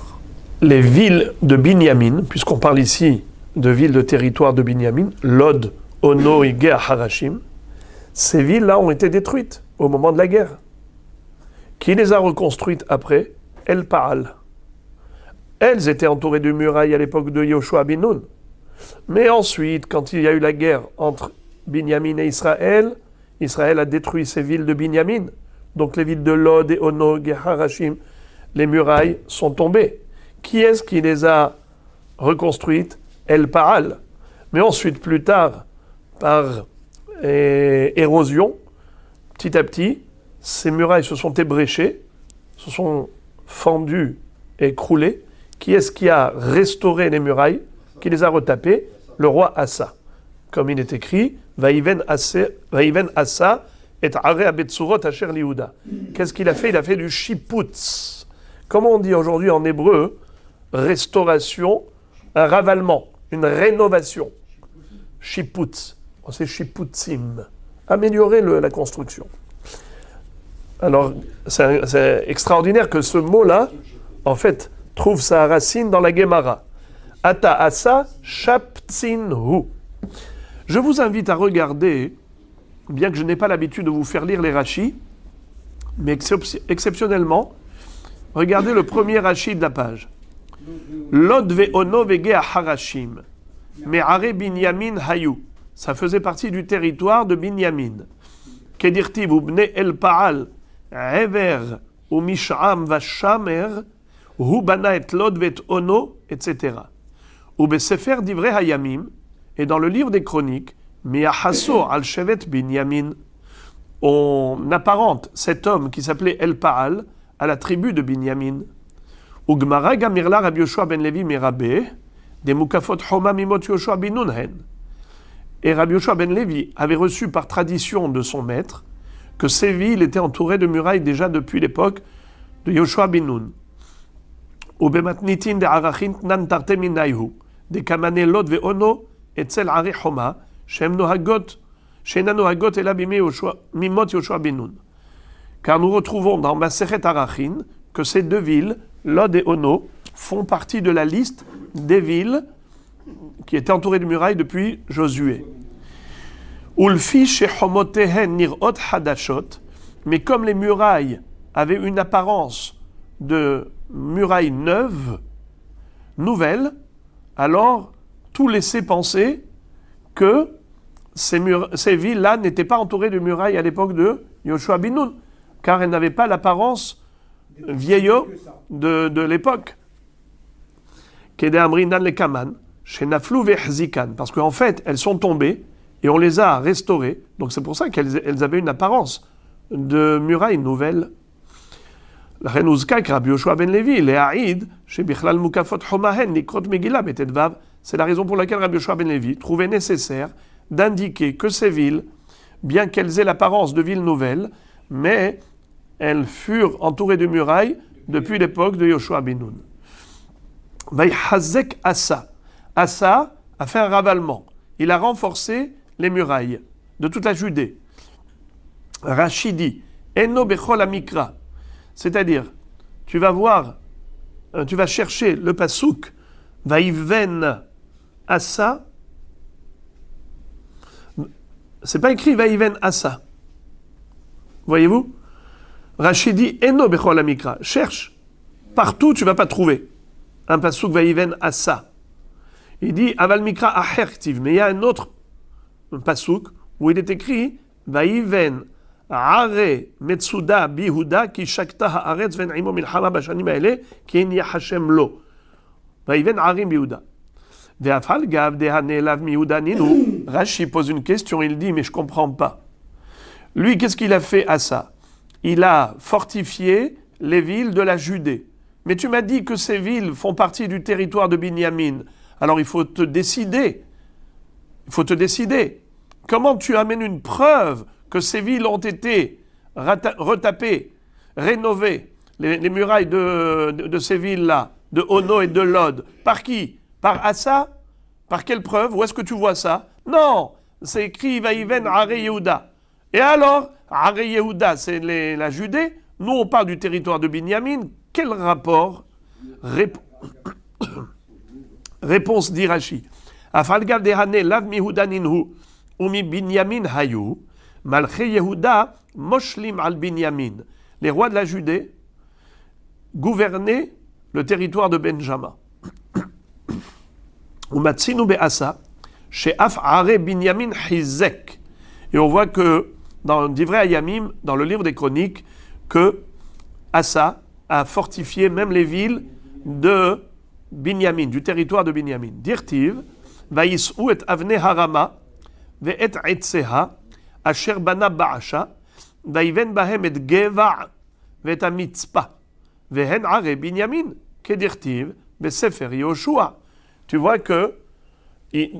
les villes de Binyamin, puisqu'on parle ici de villes de territoire de Binyamin, Lod, Ono et Ger Harashim, ces villes-là ont été détruites au moment de la guerre. Qui les a reconstruites après? El Paal. Elles étaient entourées de murailles à l'époque de Yoshua ben Nun. Mais ensuite, quand il y a eu la guerre entre Binyamin et Israël, Israël a détruit ces villes de Binyamin. Donc les villes de Lod et Ono, Ger Harashim, les murailles sont tombées. Qui est-ce qui les a reconstruites? El Paal. Mais ensuite, plus tard, par érosion, petit à petit, ces murailles se sont ébréchées, se sont fendues et croulées. Qui est-ce qui a restauré les murailles? Qui les a retapées? Le roi Assa. Comme il est écrit, Vaïven Assa et Are Abetsurot Asher Liouda. Qu'est-ce qu'il a fait? Il a fait du shiputz. Comment on dit aujourd'hui en hébreu? Restauration, un ravalement, une rénovation. Shiputz. C'est shiputzim. Améliorer la construction. Alors, c'est extraordinaire que ce mot-là, en fait, trouve sa racine dans la Gemara. Ata asa shaptzinhu. Je vous invite à regarder, bien que je n'ai pas l'habitude de vous faire lire les rachis, mais exceptionnellement, regardez le premier rachi de la page. Lod ve'ono ve'gea harashim. Me'are binyamin hayu. Ça faisait partie du territoire de Binyamin. Kedirtiv ubne el Paal, Ever ou Mish'am vashamer, hu bana et Lod ve'et ono, etc. Ou besefer divrei hayamim, et dans le livre des chroniques, miahaso al shevet Binyamin, on apparente cet homme qui s'appelait El Paal à la tribu de Binyamin. Ugmara gamirla Rabbi Yoshua ben Levi merabeh, des mukafot homa mimot Yoshua ben Nun hen. Et Rabbi Yoshua ben Levi avait reçu par tradition de son maître que ces villes étaient entourées de murailles déjà depuis l'époque de Yoshua ben Nun. Ubematnitin de arachin nan tarte minayhu, de kamane Lod ve'ono etzel ari homa, shem nohagot, shena nohagot elabime mimot Yoshua ben Nun. Car nous retrouvons dans Masechet Arachin que ces 2 villes, Lod et Ono, font partie de la liste des villes qui étaient entourées de murailles depuis Josué. Ulfi shehomotehen nirot hadashot, mais comme les murailles avaient une apparence de murailles neuves, nouvelles, alors tout laissait penser que ces villes-là n'étaient pas entourées de murailles à l'époque de Yoshua ben Nun, car elles n'avaient pas l'apparence vieillot de l'époque. Parce qu'en fait, elles sont tombées et on les a restaurées. Donc c'est pour ça qu'elles avaient une apparence de murailles nouvelles. C'est la raison pour laquelle Rabbi Yoshua ben Levi trouvait nécessaire d'indiquer que ces villes, bien qu'elles aient l'apparence de villes nouvelles, mais elles furent entourées de murailles depuis l'époque de Yoshua ben Nun. Vaïhazek Assa. Assa a fait un ravalement. Il a renforcé les murailles de toute la Judée. Rachidi, Eno Bechol Amikra. C'est-à-dire, tu vas chercher le pasouk, Vaïven Assa, c'est pas écrit Vaïven Asa. Voyez-vous? Rashi dit Eno Bechol Amikra. Cherche. Partout, tu vas pas trouver. Un pasuk Vaïven Asa. Il dit Aval Mikra Ahertiv. Mais il y a un autre pasuk où il est écrit Vaïven Are Metsuda Bihuda Ki Shakta Haaretz Ven Imo Milchama Bashanim Aele Ki En Yahashem Lo. Vaïven Arim Bihuda. Ve'afal Gav Dehane Lav Mihuda Ninu. Rashi pose une question, il dit mais je comprends pas. Lui, qu'est-ce qu'il a fait à ça? Il a fortifié les villes de la Judée. Mais tu m'as dit que ces villes font partie du territoire de Binyamin. Alors il faut te décider. Il faut te décider. Comment tu amènes une preuve que ces villes ont été retapées, rénovées, les murailles de ces villes-là, de Ono et de Lod? Par qui? Par Asa? Par quelle preuve? Où est-ce que tu vois ça? Non, c'est écrit Vaïven Are Yehuda. Et alors, Are Yehuda, c'est la Judée. Nous, on parle du territoire de Binyamin. Quel rapport? Réponse d'Irachi. Afalgav dehane lav mihuda ninhu umi Binyamin hayu malche Yehuda moshlim al Binyamin. Les rois de la Judée gouvernaient le territoire de Benjamin. Umatsinu be'asa she'af are Binyamin hizek. Et on voit que dans Divrei Hayamim, dans le livre des Chroniques, que Asa a fortifié même les villes de Binyamin, du territoire de Binyamin. Dirtiv, Vaïs'u et Avne Harama, Ve'et Etseha, Asher Bana Ba'asha, Vaïven Bahem et Geva, Ve'et Amitzpa, Ve'hen Are Binyamin, Kedirtiv, Ve'sefer Yoshua. Tu vois que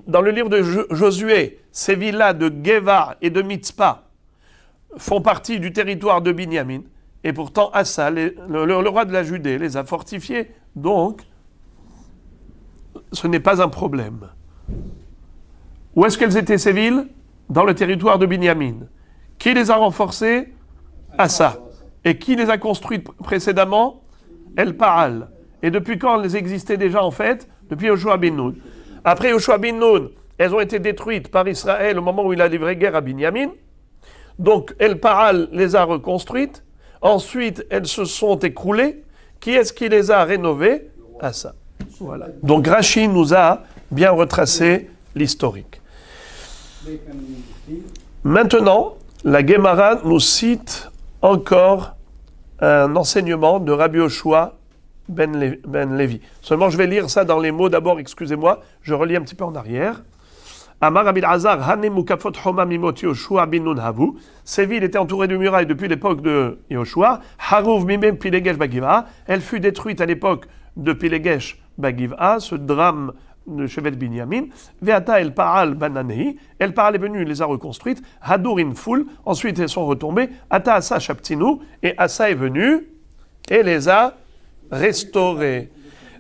dans le livre de Josué, ces villes-là de Geva et de Mitzpah font partie du territoire de Binyamin. Et pourtant, Asa, le roi de la Judée, les a fortifiés. Donc, ce n'est pas un problème. Où est-ce qu'elles étaient ces villes? Dans le territoire de Binyamin. Qui les a renforcées? Asa. Et qui les a construites précédemment? El Paal. Et depuis quand elles existaient déjà en fait? Depuis Yoshua bin Nun. Après Yoshua bin Nun, elles ont été détruites par Israël au moment où il a livré guerre à Binyamin. Donc El Paal les a reconstruites. Ensuite, elles se sont écroulées. Qui est-ce qui les a rénovées? Asa. Voilà. Donc Rashi nous a bien retracé l'historique. Maintenant, la Gemara nous cite encore un enseignement de Rabbi Yoshua ben Levi. Seulement, je vais lire ça dans les mots d'abord, excusez-moi, je relis un petit peu en arrière. Amar Rabbi Azar, Hanem Mukafot Homa Mimot Yoshua bin Nun Havu. Ces villes étaient entourées de murailles depuis l'époque de Yoshua. Haruv Mimem Pilegesh Bagiva. Elle fut détruite à l'époque de Pilegesh Bagiva, ce drame de Shevet Binyamin. Veata El Paal Bananei. El Paal est venu, les a reconstruites. Hadurin Ful. Ensuite, elles sont retombées. Ata Asa Shaptinu. Et Asa est venu et les a restaurées.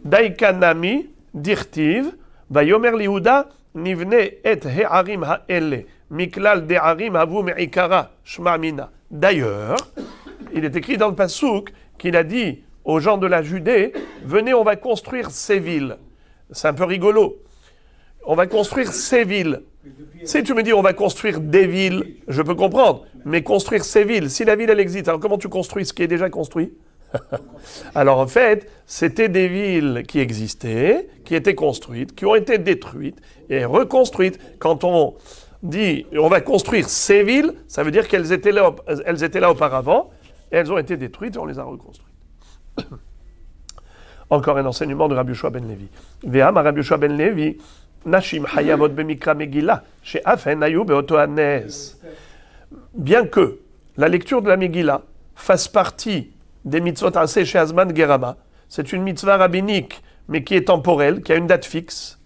Daikanami Dirtiv. Vayomer Lihuda. Nivne et he'arim ha'ele, miklal de'arim havu me'ikara, shma'mina. D'ailleurs, il est écrit dans le Passouk qu'il a dit aux gens de la Judée, venez, on va construire ces villes. C'est un peu rigolo. On va construire ces villes. Si tu me dis on va construire des villes, je peux comprendre, mais construire ces villes, si la ville elle existe, alors comment tu construis ce qui est déjà construit? Alors en fait, c'était des villes qui existaient, qui étaient construites, qui ont été détruites et reconstruites. Quand on dit on va construire ces villes, ça veut dire qu'elles étaient là auparavant, et elles ont été détruites et on les a reconstruites. Encore un enseignement de Rabbi Yoshua ben Levi. Ve'am Rabbi Yoshua ben Levi, Nashim hayavot b'mikra Megillah, she'afen ayu be'oto hanes. Bien que la lecture de la Megillah fasse partie des mitzvot aseh chez Azman Gerama. C'est une mitzvah rabbinique, mais qui est temporelle, qui a une date fixe.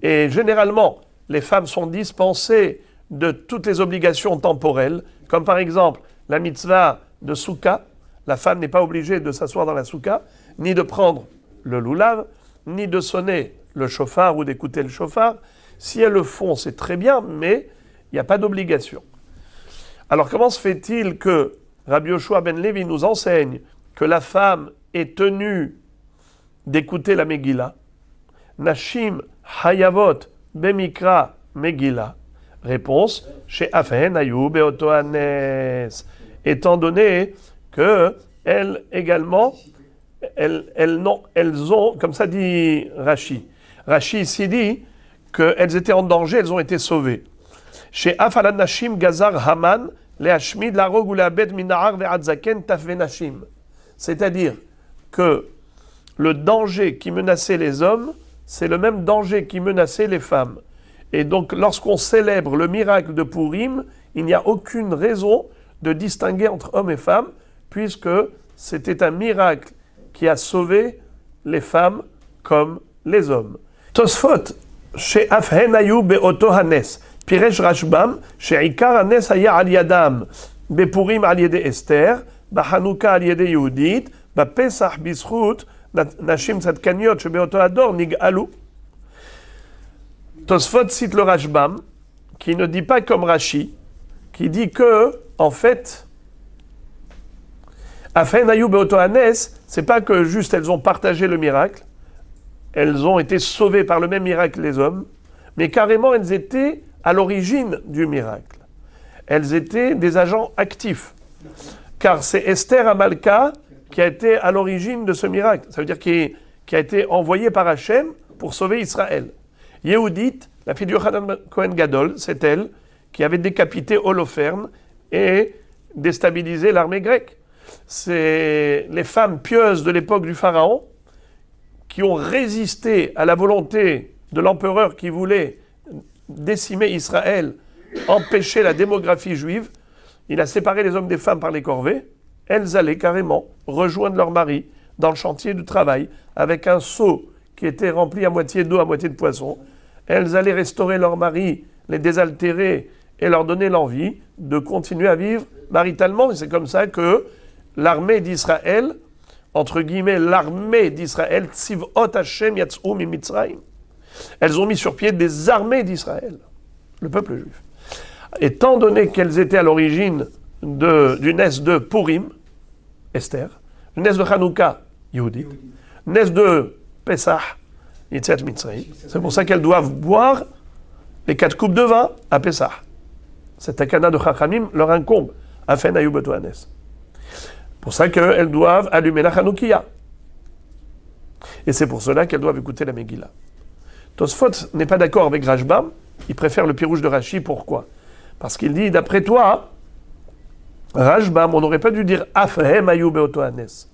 Et généralement, les femmes sont dispensées de toutes les obligations temporelles, comme par exemple la mitzvah de Souka. La femme n'est pas obligée de s'asseoir dans la Souka, ni de prendre le loulav, ni de sonner le chauffard ou d'écouter le chauffard. Si elles le font, c'est très bien, mais il n'y a pas d'obligation. Alors comment se fait-il que Rabbi Yoshua ben Levi nous enseigne que la femme est tenue d'écouter la Megillah? Nashim hayavot bemikra Megillah. Réponse, chez Afen Ayub et Otohanes. Étant donné que elles également, elles ont, comme ça dit Rashi. Rashi ici dit qu'elles étaient en danger, elles ont été sauvées. Chez Afalan Nashim Gazar Haman, les Hashmid, la Rog ou la Bet Minahar Ve'adzaken Tafve Nashim. C'est-à dire que le danger qui menaçait les hommes, c'est le même danger qui menaçait les femmes. Et donc, lorsqu'on célèbre le miracle de Purim, il n'y a aucune raison de distinguer entre hommes et femmes, puisque c'était un miracle qui a sauvé les femmes comme les hommes. Tosfot, chez Afhen Ayub be'oto hanes, Piresh Rashbam, chez Ikar hanes haya al yadam, be'purim al yede Esther, ba'Hanouka al yede Yehudit, ba'Pesach bischut, Nashim Tzadkaniot, chez be'oto Ador, nig'alu. Tosfot cite le Rashbam, qui ne dit pas comme Rashi, qui dit que, en fait, Afen Ayub et Otohanes, c'est pas que juste elles ont partagé le miracle, elles ont été sauvées par le même miracle les hommes, mais carrément elles étaient à l'origine du miracle. Elles étaient des agents actifs. Car c'est Esther Amalka qui a été à l'origine de ce miracle. Ça veut dire qui a été envoyé par Hachem pour sauver Israël. Yehudit, la fille du Yochanan Kohen Gadol, c'est elle qui avait décapité Holoferne et déstabilisé l'armée grecque. C'est les femmes pieuses de l'époque du Pharaon qui ont résisté à la volonté de l'empereur qui voulait décimer Israël, empêcher la démographie juive. Il a séparé les hommes des femmes par les corvées. Elles allaient carrément rejoindre leur mari dans le chantier du travail avec un seau qui était rempli à moitié d'eau, à moitié de poisson. Elles allaient restaurer leur mari, les désaltérer et leur donner l'envie de continuer à vivre maritalement. Et c'est comme ça que l'armée d'Israël, entre guillemets, l'armée d'Israël, Tzivot Hashem Yatz'u Mitzrayim, elles ont mis sur pied des armées d'Israël, le peuple juif. Étant donné qu'elles étaient à l'origine du Nes de Purim, Esther, du Nes de Hanouka, Yehudit, Nes de Pesach, Yetziat Mitzrayim, c'est pour ça qu'elles doivent boire les 4 coupes de vin à Pesach. Cette takana de Chachamim leur incombe, Afen Ayub et Otohanes. Pour ça qu'elles doivent allumer la Hanoukia. Et c'est pour cela qu'elles doivent écouter la Megillah. Tosfot n'est pas d'accord avec Rashbam, il préfère le pirouge de Rashi. Pourquoi? Parce qu'il dit, d'après toi, Rashbam, on n'aurait pas dû dire Afhem Ayub et Otohanes.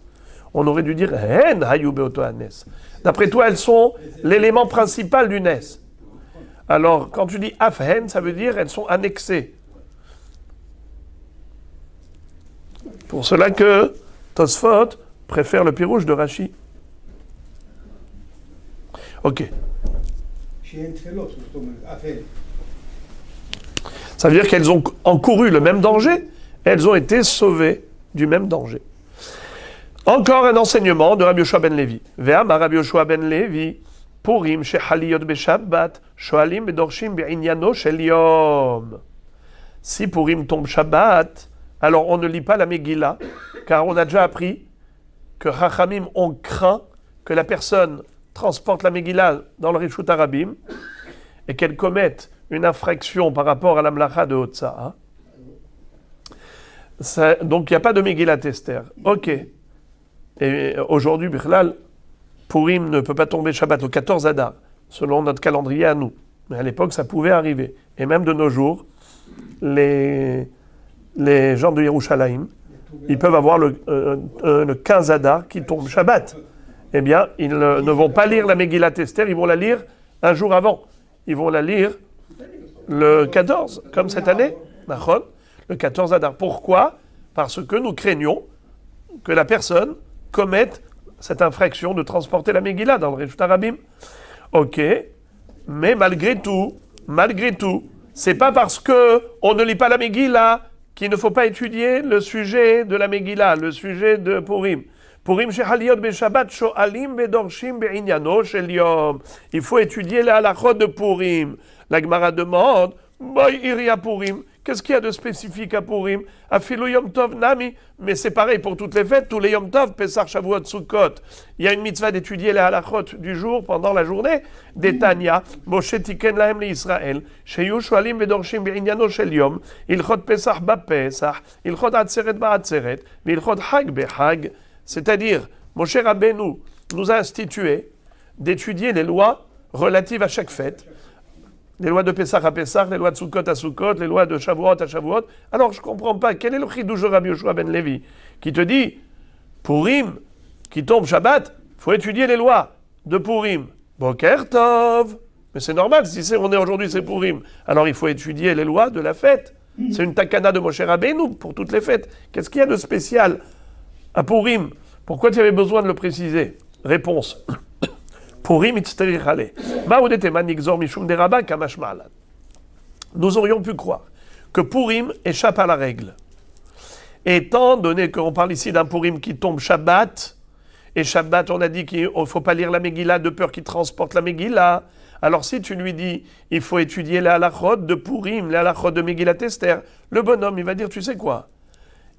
On aurait dû dire Hen Ayub et Otohanes. D'après toi, elles sont l'élément principal du Nes. Alors, quand tu dis Afhen, ça veut dire elles sont annexées. Pour cela que Tosfot préfère le pirouge de Rashi. Ok. Ça veut dire qu'elles ont encouru le même danger, elles ont été sauvées du même danger. Encore un enseignement de Rabbi Yoshua ben Levi. Ve'amar Rabbi Yoshua ben Levi, Purim shehaliyot beshabbat, shoalim bedorshim be'inyano shel yom. Si Purim tombe Shabbat, alors on ne lit pas la Megillah, car on a déjà appris que Chachamim ont craint que la personne transporte la Megillah dans le Rishut Harabim et qu'elle commette une infraction par rapport à la Mlacha de Hotza'a. Donc il n'y a pas de Megillat Esther. Ok. Et aujourd'hui, Bichlal, Purim ne peut pas tomber Shabbat le 14 Adar, selon notre calendrier à nous. Mais à l'époque, ça pouvait arriver. Et même de nos jours, les gens de Yerushalayim, ils peuvent avoir le 15 Adar qui tombe Shabbat. Eh bien, ils ne vont pas lire la Megillat Esther, ils vont la lire un jour avant. Ils vont la lire le 14, comme cette année, le 14 Adar. Pourquoi? Parce que nous craignons que la personne commette cette infraction de transporter la Megillah dans le Rishut Harabim. Ok, mais malgré tout, c'est pas parce que on ne lit pas la Megillah qu'il ne faut pas étudier le sujet de la Megillah, le sujet de Purim. Purim shehaliot beshabbat shoalim bedorshim beinyano shel yom. Il faut étudier la halachot de Purim. La Gemara demande, Boy iria Purim, Qu'est-ce qu'il y a de spécifique à Purim? Afilu Yom Tov Nami, mais c'est pareil pour toutes les fêtes, tous les Yom Tov, Pesach, Shavuot, Sukkot. Il y a une mitzvah d'étudier les halachot du jour pendant la journée. Detanya, Moshe tiken lahem li Israël, sheyu shoalim vedorshim b'inyano shel yom, ilchot Pesach ba Pesach, ilchot Atzeret ba Atzeret, ilchot Hag be Hag. C'est-à-dire, Moshe Rabbeinu nous a institué d'étudier les lois relatives à chaque fête. Les lois de Pessah à Pessah, les lois de Sukkot à Sukkot, les lois de Shavuot à Shavuot. Alors je ne comprends pas, quel est le chidouche de Rabbi Yoshua ben Levi qui te dit, Purim, qui tombe Shabbat, il faut étudier les lois de Purim. Boker Tov. Mais c'est normal, si on est aujourd'hui, c'est Purim. Alors il faut étudier les lois de la fête. C'est une takana de Moshe Rabbeinu pour toutes les fêtes. Qu'est-ce qu'il y a de spécial à Purim? Pourquoi tu avais besoin de le préciser? Réponse. Purim itzterich ale. Ma'odetema nigzor mishum deraba kamashma'alan. Nous aurions pu croire que Purim échappe à la règle. Étant donné qu'on parle ici d'un Purim qui tombe Shabbat, et Shabbat, on a dit qu'il ne faut pas lire la Megillah de peur qu'il transporte la Megillah. Alors si tu lui dis, il faut étudier les halachot de Purim, les halachot de Megillat Esther, le bonhomme, il va dire, tu sais quoi?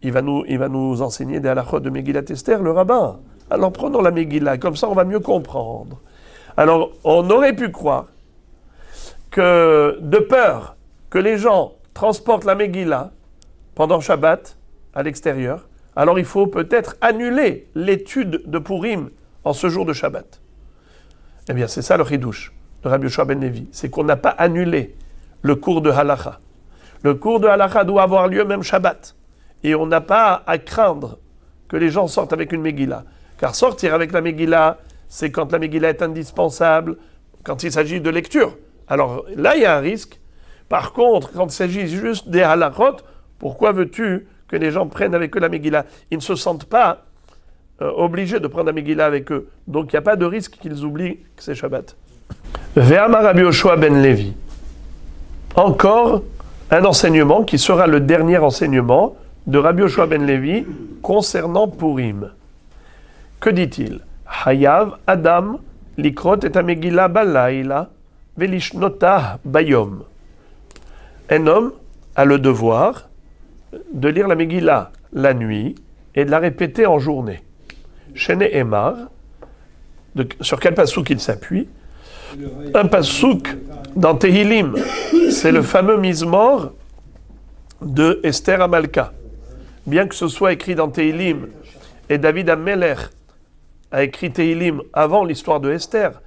Il va nous enseigner des halachot de Megillat Esther, le rabbin. Alors prenons la Megillah, comme ça on va mieux comprendre. Alors on aurait pu croire que, de peur que les gens transportent la Megillah pendant Shabbat à l'extérieur, alors il faut peut-être annuler l'étude de Purim en ce jour de Shabbat. Eh bien c'est ça le chidouche de Rabbi Yoshua ben Levi, c'est qu'on n'a pas annulé le cours de Halacha. Le cours de Halacha doit avoir lieu même Shabbat. Et on n'a pas à craindre que les gens sortent avec une Megillah. Car sortir avec la Megillah, c'est quand la Megillah est indispensable, quand il s'agit de lecture. Alors là, il y a un risque. Par contre, quand il s'agit juste des halachot, pourquoi veux-tu que les gens prennent avec eux la Megillah? Ils ne se sentent pas obligés de prendre la Megillah avec eux. Donc il n'y a pas de risque qu'ils oublient que c'est Shabbat. Ve'amar Rabbi Yoshua ben Levi. Encore un enseignement qui sera le dernier enseignement de Rabbi Yoshua ben Levi concernant Purim. Que dit-il? Hayav Adam likrot et Megillah balayla velishnotah bayom. Un homme a le devoir de lire la Megillah la nuit et de la répéter en journée. Shene Emar, sur quel pasouk il s'appuie? Un pasouk dans Tehilim, c'est le fameux Mizmor de Esther Amalka. Bien que ce soit écrit dans Tehilim, et David Amelech a écrit Tehilim avant l'histoire de Esther,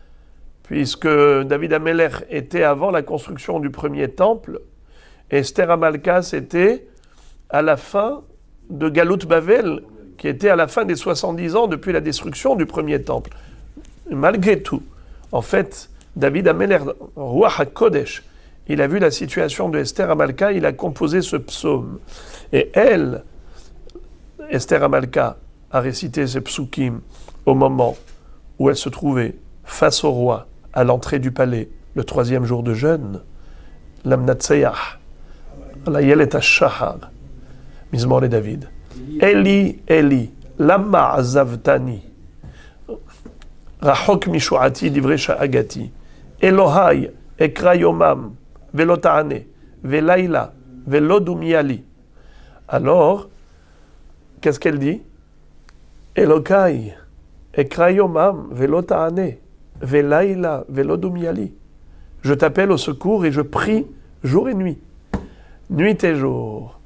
puisque David Amelech était avant la construction du premier temple, et Esther Amalka c'était à la fin de Galut Bavel, qui était à la fin des 70 ans depuis la destruction du premier temple. Malgré tout, en fait, David Amelech, roi HaKodesh, il a vu la situation de Esther Amalka, il a composé ce psaume. Et elle, Esther Amalka, a récité ces psukim au moment où elle se trouvait face au roi, à l'entrée du palais, le 3e jour de jeûne. Lamnatseyah, la yelet ha-shahar, Mizmor et David. Eli, Eli, lama azavtani, rachok mishuati divrei sha'agati, Elohai, ekra yomam, velo ta'ane, velaila, velo dumiali. Alors, qu'est-ce qu'elle dit? Elokai, ekra yomam, velo ta'ane, velaila, velo dumiali. Je t'appelle au secours et je prie jour et nuit. Nuit et jour.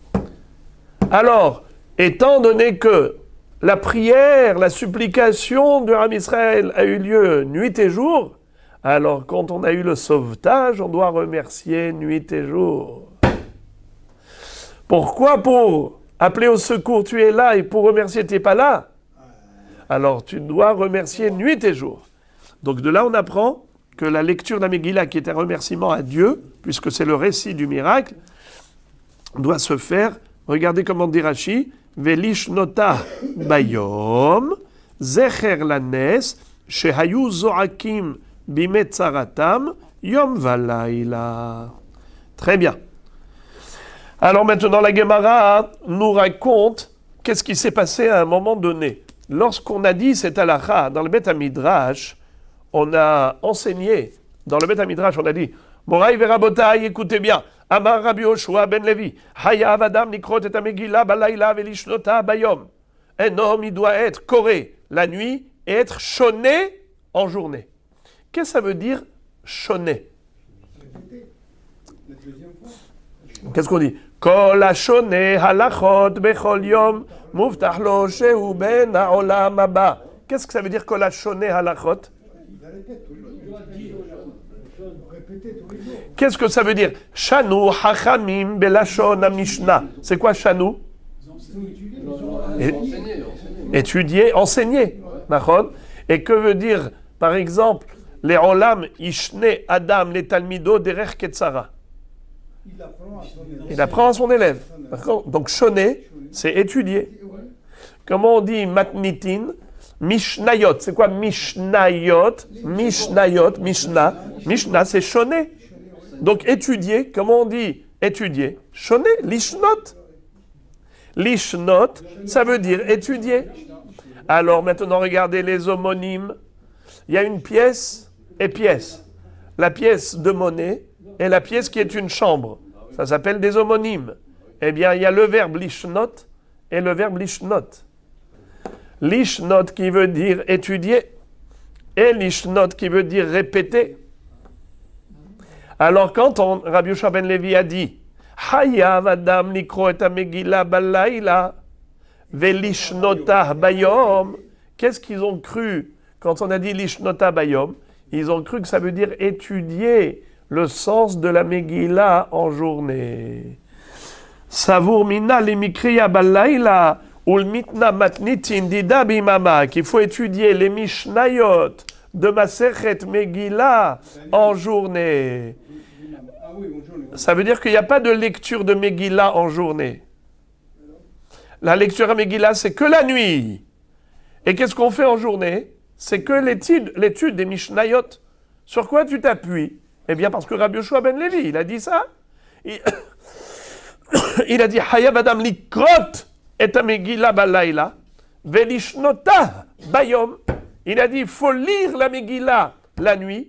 Alors, étant donné que la prière, la supplication du Ram Israël a eu lieu nuit et jour, alors quand on a eu le sauvetage, on doit remercier nuit et jour. Pourquoi? Pour appeler au secours, tu es là, et pour remercier, tu n'es pas là. Alors tu dois remercier nuit et jour. Donc de là, on apprend que la lecture de la Megillah, qui est un remerciement à Dieu, puisque c'est le récit du miracle, doit se faire, regardez comment dit Rashi, Velishnota bayom, zecher lanes, shehayu zoakim bimetzaratam, yom valaila. Très bien. Alors maintenant, la Gemara nous raconte qu'est-ce qui s'est passé à un moment donné. Lorsqu'on a dit cette halakha dans le Beth Midrash, on a enseigné, dans le Beth Midrash, on a dit, Moraï Verabotai, écoutez bien, Amar Rabbi Yoshua ben Levi, Hayav Adam Nikrot et Megillah Balayla Velishnota Bayom. Un homme, il doit être coré la nuit et être choné en journée. Qu'est-ce que ça veut dire choné? Qu'est-ce qu'on dit? Kol ha-shoné halachot bechol yom muftach lo shehu ben ha'olam haba. Qu'est-ce que ça veut dire kol ha-shoné halachot? Qu'est-ce que ça veut dire? Shanu hachamim belashon ha-mishnah. C'est quoi shanu? Étudier, enseigner. Et que veut dire, par exemple, les olam ishne adam les talmido derech ketzara? Il apprend à son élève. Donc, shoné, c'est étudier. Comment on dit matnitin? Mishnayot. C'est quoi mishnayot? Mishnayot, Mishnah. Mishnah, c'est shoné. Donc, étudier, comment on dit étudier? Shoné, lishnot. Lishnot, ça veut dire étudier. Alors, maintenant, regardez les homonymes. Il y a une pièce et pièce. La pièce de monnaie et la pièce qui est une chambre. Ça s'appelle des homonymes. Eh bien, il y a le verbe lishnot et le verbe lishnot. Lishnot qui veut dire étudier et lishnot qui veut dire répéter. Alors, quand Rabbi Yoshua ben Levi a dit Hayav Adam Nikro et Megillah Balayla Velishnota Bayom, qu'est-ce qu'ils ont cru quand on a dit Lishnota Bayom? Ils ont cru que ça veut dire étudier le sens de la Megillah en journée. Savour mina limikriya balayla ul mitna matnitin dida bimama, qu'il faut étudier les Mishnayot de Masechet Megillah en journée. Ça veut dire qu'il n'y a pas de lecture de Megillah en journée. La lecture à Megillah, c'est que la nuit. Et qu'est-ce qu'on fait en journée? C'est que l'étude des Mishnayot. Sur quoi tu t'appuies? Eh bien, parce que Rabbi Yoshua ben Levi, il a dit ça. Il a dit Hayav Adam likrot et Megillah balayla velishnota bayom. Il a dit il faut lire la Megillah la nuit.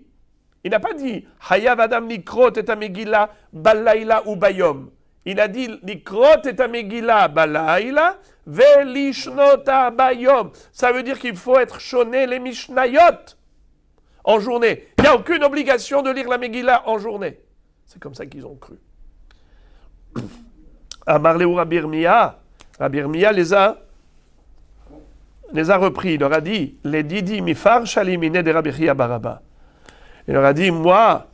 Il n'a pas dit Hayav Adam likrot et Megillah balayla ou bayom. Il a dit likrot et Megillah balayla velishnota bayom. Ça veut dire qu'il faut être shoné les Mishnayot en journée. Il n'y a aucune obligation de lire la Megillah en journée. C'est comme ça qu'ils ont cru. Amarleu Rabbi Irmia les a repris. Il leur a dit les didi mifar shalimine de Rabbi Chia Baraba. Il leur a dit moi,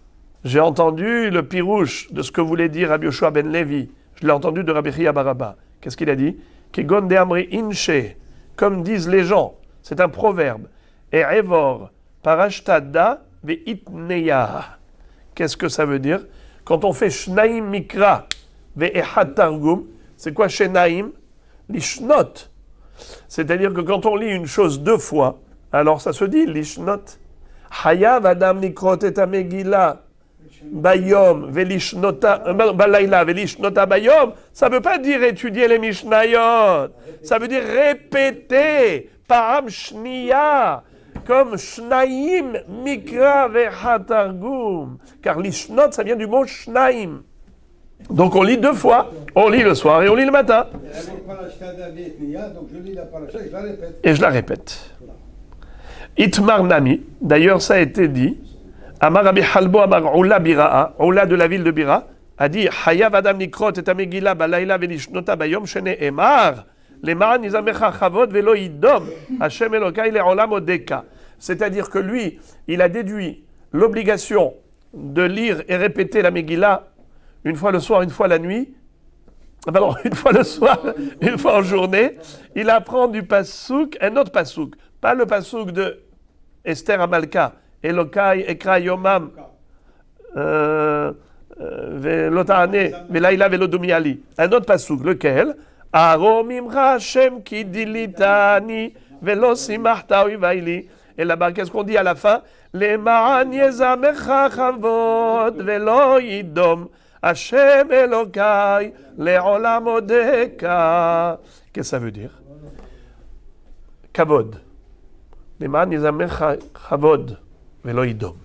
j'ai entendu le pirouche de ce que voulait dire Rabbi Yoshua ben Levi. Je l'ai entendu de Rabbi Chia Baraba. Qu'est-ce qu'il a dit? Kegon de amri inche, comme disent les gens. C'est un proverbe. Et evor parashtada ve itneya. Qu'est-ce que ça veut dire? Quand on fait shnaim mikra ve echad targum, c'est quoi shnaim? Lishnot. C'est-à-dire que quand on lit une chose deux fois, alors ça se dit lishnot. Hayav adam nikrot et Megillah bayom velishnota balayla velishnota bayom. Ça ne veut pas dire étudier les Mishnayot. Ça veut dire répéter. Param shniya. Comme shnaim mikra vehatargum. Car lishnot, ça vient du mot shnaim. Donc on lit deux fois. On lit le soir et on lit le matin. Et je la répète. Itmar Nami, d'ailleurs ça a été dit, Amar Rabbi Halbo Amar Oula Bira'a, Oula de la ville de Bira, a dit Hayav Adam Nikrot et Megillah balayla velishnota bayom shene emar, leman izamecha chavod velo idom, Hashem Elokai le'olam odeka. C'est-à-dire que lui, il a déduit l'obligation de lire et répéter la Megillah une fois le soir, une fois la nuit, pardon, une fois le soir, une fois en journée. Il apprend du pasouk, un autre pasouk, pas le pasouk de Esther Amalka, Elokai Ekra Yomam, Velotane, Velaila Velodomiali. Un autre pasouk, lequel? Aromimra Hashem ki dilitani, Velosimachta uivaili. Et là-bas, qu'est-ce qu'on dit à la fin? Les ma'an yezamecha chavod velo yidom. Hashem Elokai le'olam odeka. Qu'est-ce que ça veut dire? Kavod. Leman yizamecha chavod velo idom.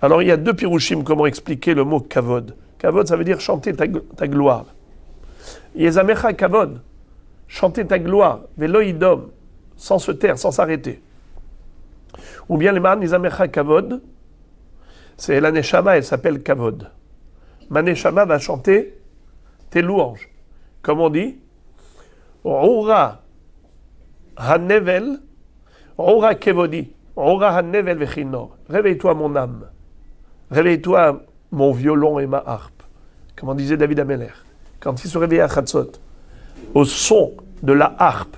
Alors il y a deux pirouchim comment expliquer le mot kavod. Kavod, ça veut dire chanter ta gloire. Yezamecha kavod, chanter ta gloire. Velo idom, sans se taire, sans s'arrêter. Ou bien les man Yezamecha kavod, c'est la neshama, elle s'appelle kavod. Ma neshama va chanter tes louanges. Comme on dit, Oura hanevel, Oura kevodi, Oura hanevel vechinor. Réveille-toi mon âme. Réveille-toi mon violon et ma harpe. Comme on disait David Ameller. Quand il se réveillait à Chatzot, au son de la harpe,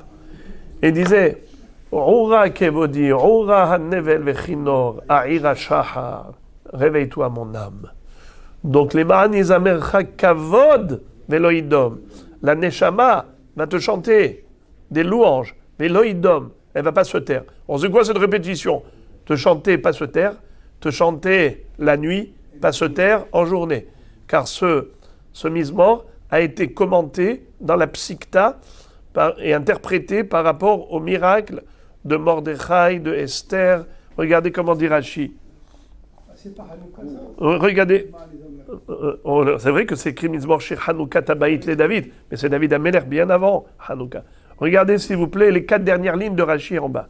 et disait Oura kevodi, Oura hanevel vechinor, Aira shahar. Réveille-toi mon âme. Donc les ma'an yizamercha kavod veloidom. La neshama va te chanter des louanges, veloidom. Elle va pas se taire. On sait quoi cette répétition? Te chanter, pas se taire. Te chanter la nuit, pas se taire en journée. Car ce mizmor a été commenté dans la Psikta et interprété par rapport au miracle de Mordechai, de Esther. Regardez comment dit Rashi. C'est pas Hanouka, ça. Regardez. C'est vrai que c'est écrit Mizmor chez Hanouka Tabaït les David, mais c'est David Ameller bien avant Hanouka. Regardez s'il vous plaît les 4 dernières lignes de Rashi en bas.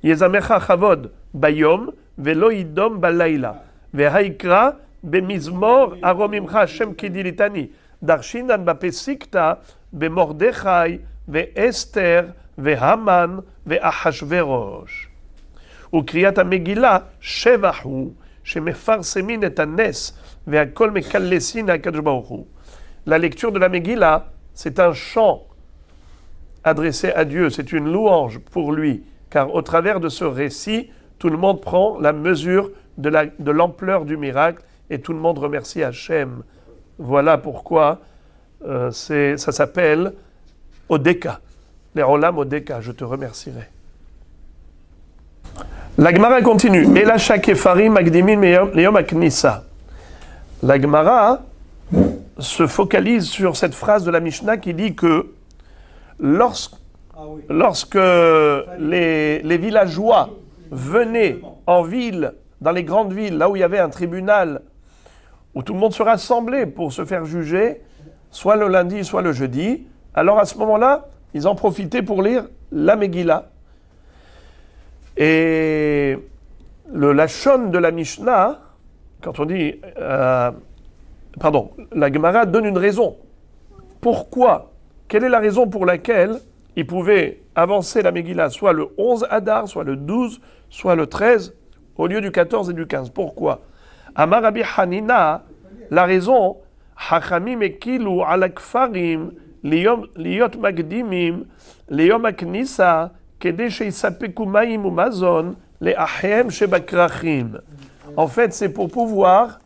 Yezamecha chavod bayom velo idom balayla vehaikra bemizmor aromimcha Hashem kidilitani darshinan bapesikta bemordechai veester vehaman veachashverosh ukriyat המגילה שבח הוא שמפרסמין את הנס והכל מקלסין הקדוש ברוך הוא. La lecture de la Megillah, c'est un chant adressé à Dieu, c'est une louange pour lui, car au travers de ce récit, tout le monde prend la mesure de l'ampleur du miracle et tout le monde remercie Hachem. Voilà pourquoi ça s'appelle Odeka, les Olam Odeka, je te remercierai. La Gemara continue. Et la Shakefari Magdimin Leyom Aknissa. La Gemara se focalise sur cette phrase de la Mishnah qui dit que lorsque les villageois venaient en ville, dans les grandes villes, là où il y avait un tribunal, où tout le monde se rassemblait pour se faire juger, soit le lundi, soit le jeudi, alors à ce moment-là, ils en profitaient pour lire la Megillah. Et le lachon de la Mishnah, quand on dit... la Gemara donne une raison. Pourquoi? Quelle est la raison pour laquelle ils pouvaient avancer la Megillah soit le 11 Adar, soit le 12, soit le 13, au lieu du 14 et du 15? Pourquoi? Amar Rabbi Hanina, la raison, Hachamim ekilu ala kfarim liyot magdimim liyom aknisa kedei sheisapeku mayim umazon le'achem shebakrachim. En fait, c'est pour pouvoir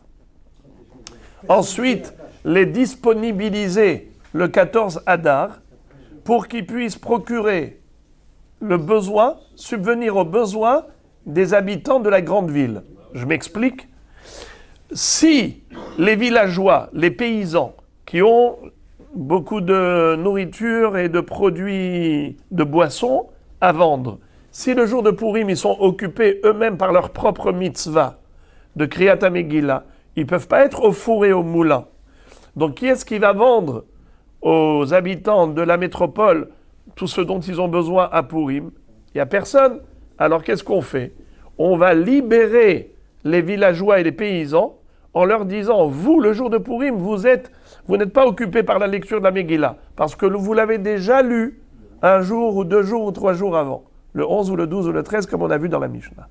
ensuite les disponibiliser le 14 Adar pour qu'ils puissent procurer le besoin, subvenir aux besoins des habitants de la grande ville. Je m'explique. Si les villageois, les paysans qui ont beaucoup de nourriture et de produits de boissons à vendre, si le jour de Purim ils sont occupés eux-mêmes par leur propre mitzvah de Kriyat HaMegillah, ils ne peuvent pas être au four et au moulin. Donc qui est-ce qui va vendre aux habitants de la métropole tout ce dont ils ont besoin à Purim? Il n'y a personne. Alors qu'est-ce qu'on fait? On va libérer les villageois et les paysans en leur disant, vous, le jour de Purim, vous n'êtes pas occupés par la lecture de la Megillah, parce que vous l'avez déjà lu un jour ou 2 jours ou 3 jours avant, le 11 ou le 12 ou le 13, comme on a vu dans la Mishnah.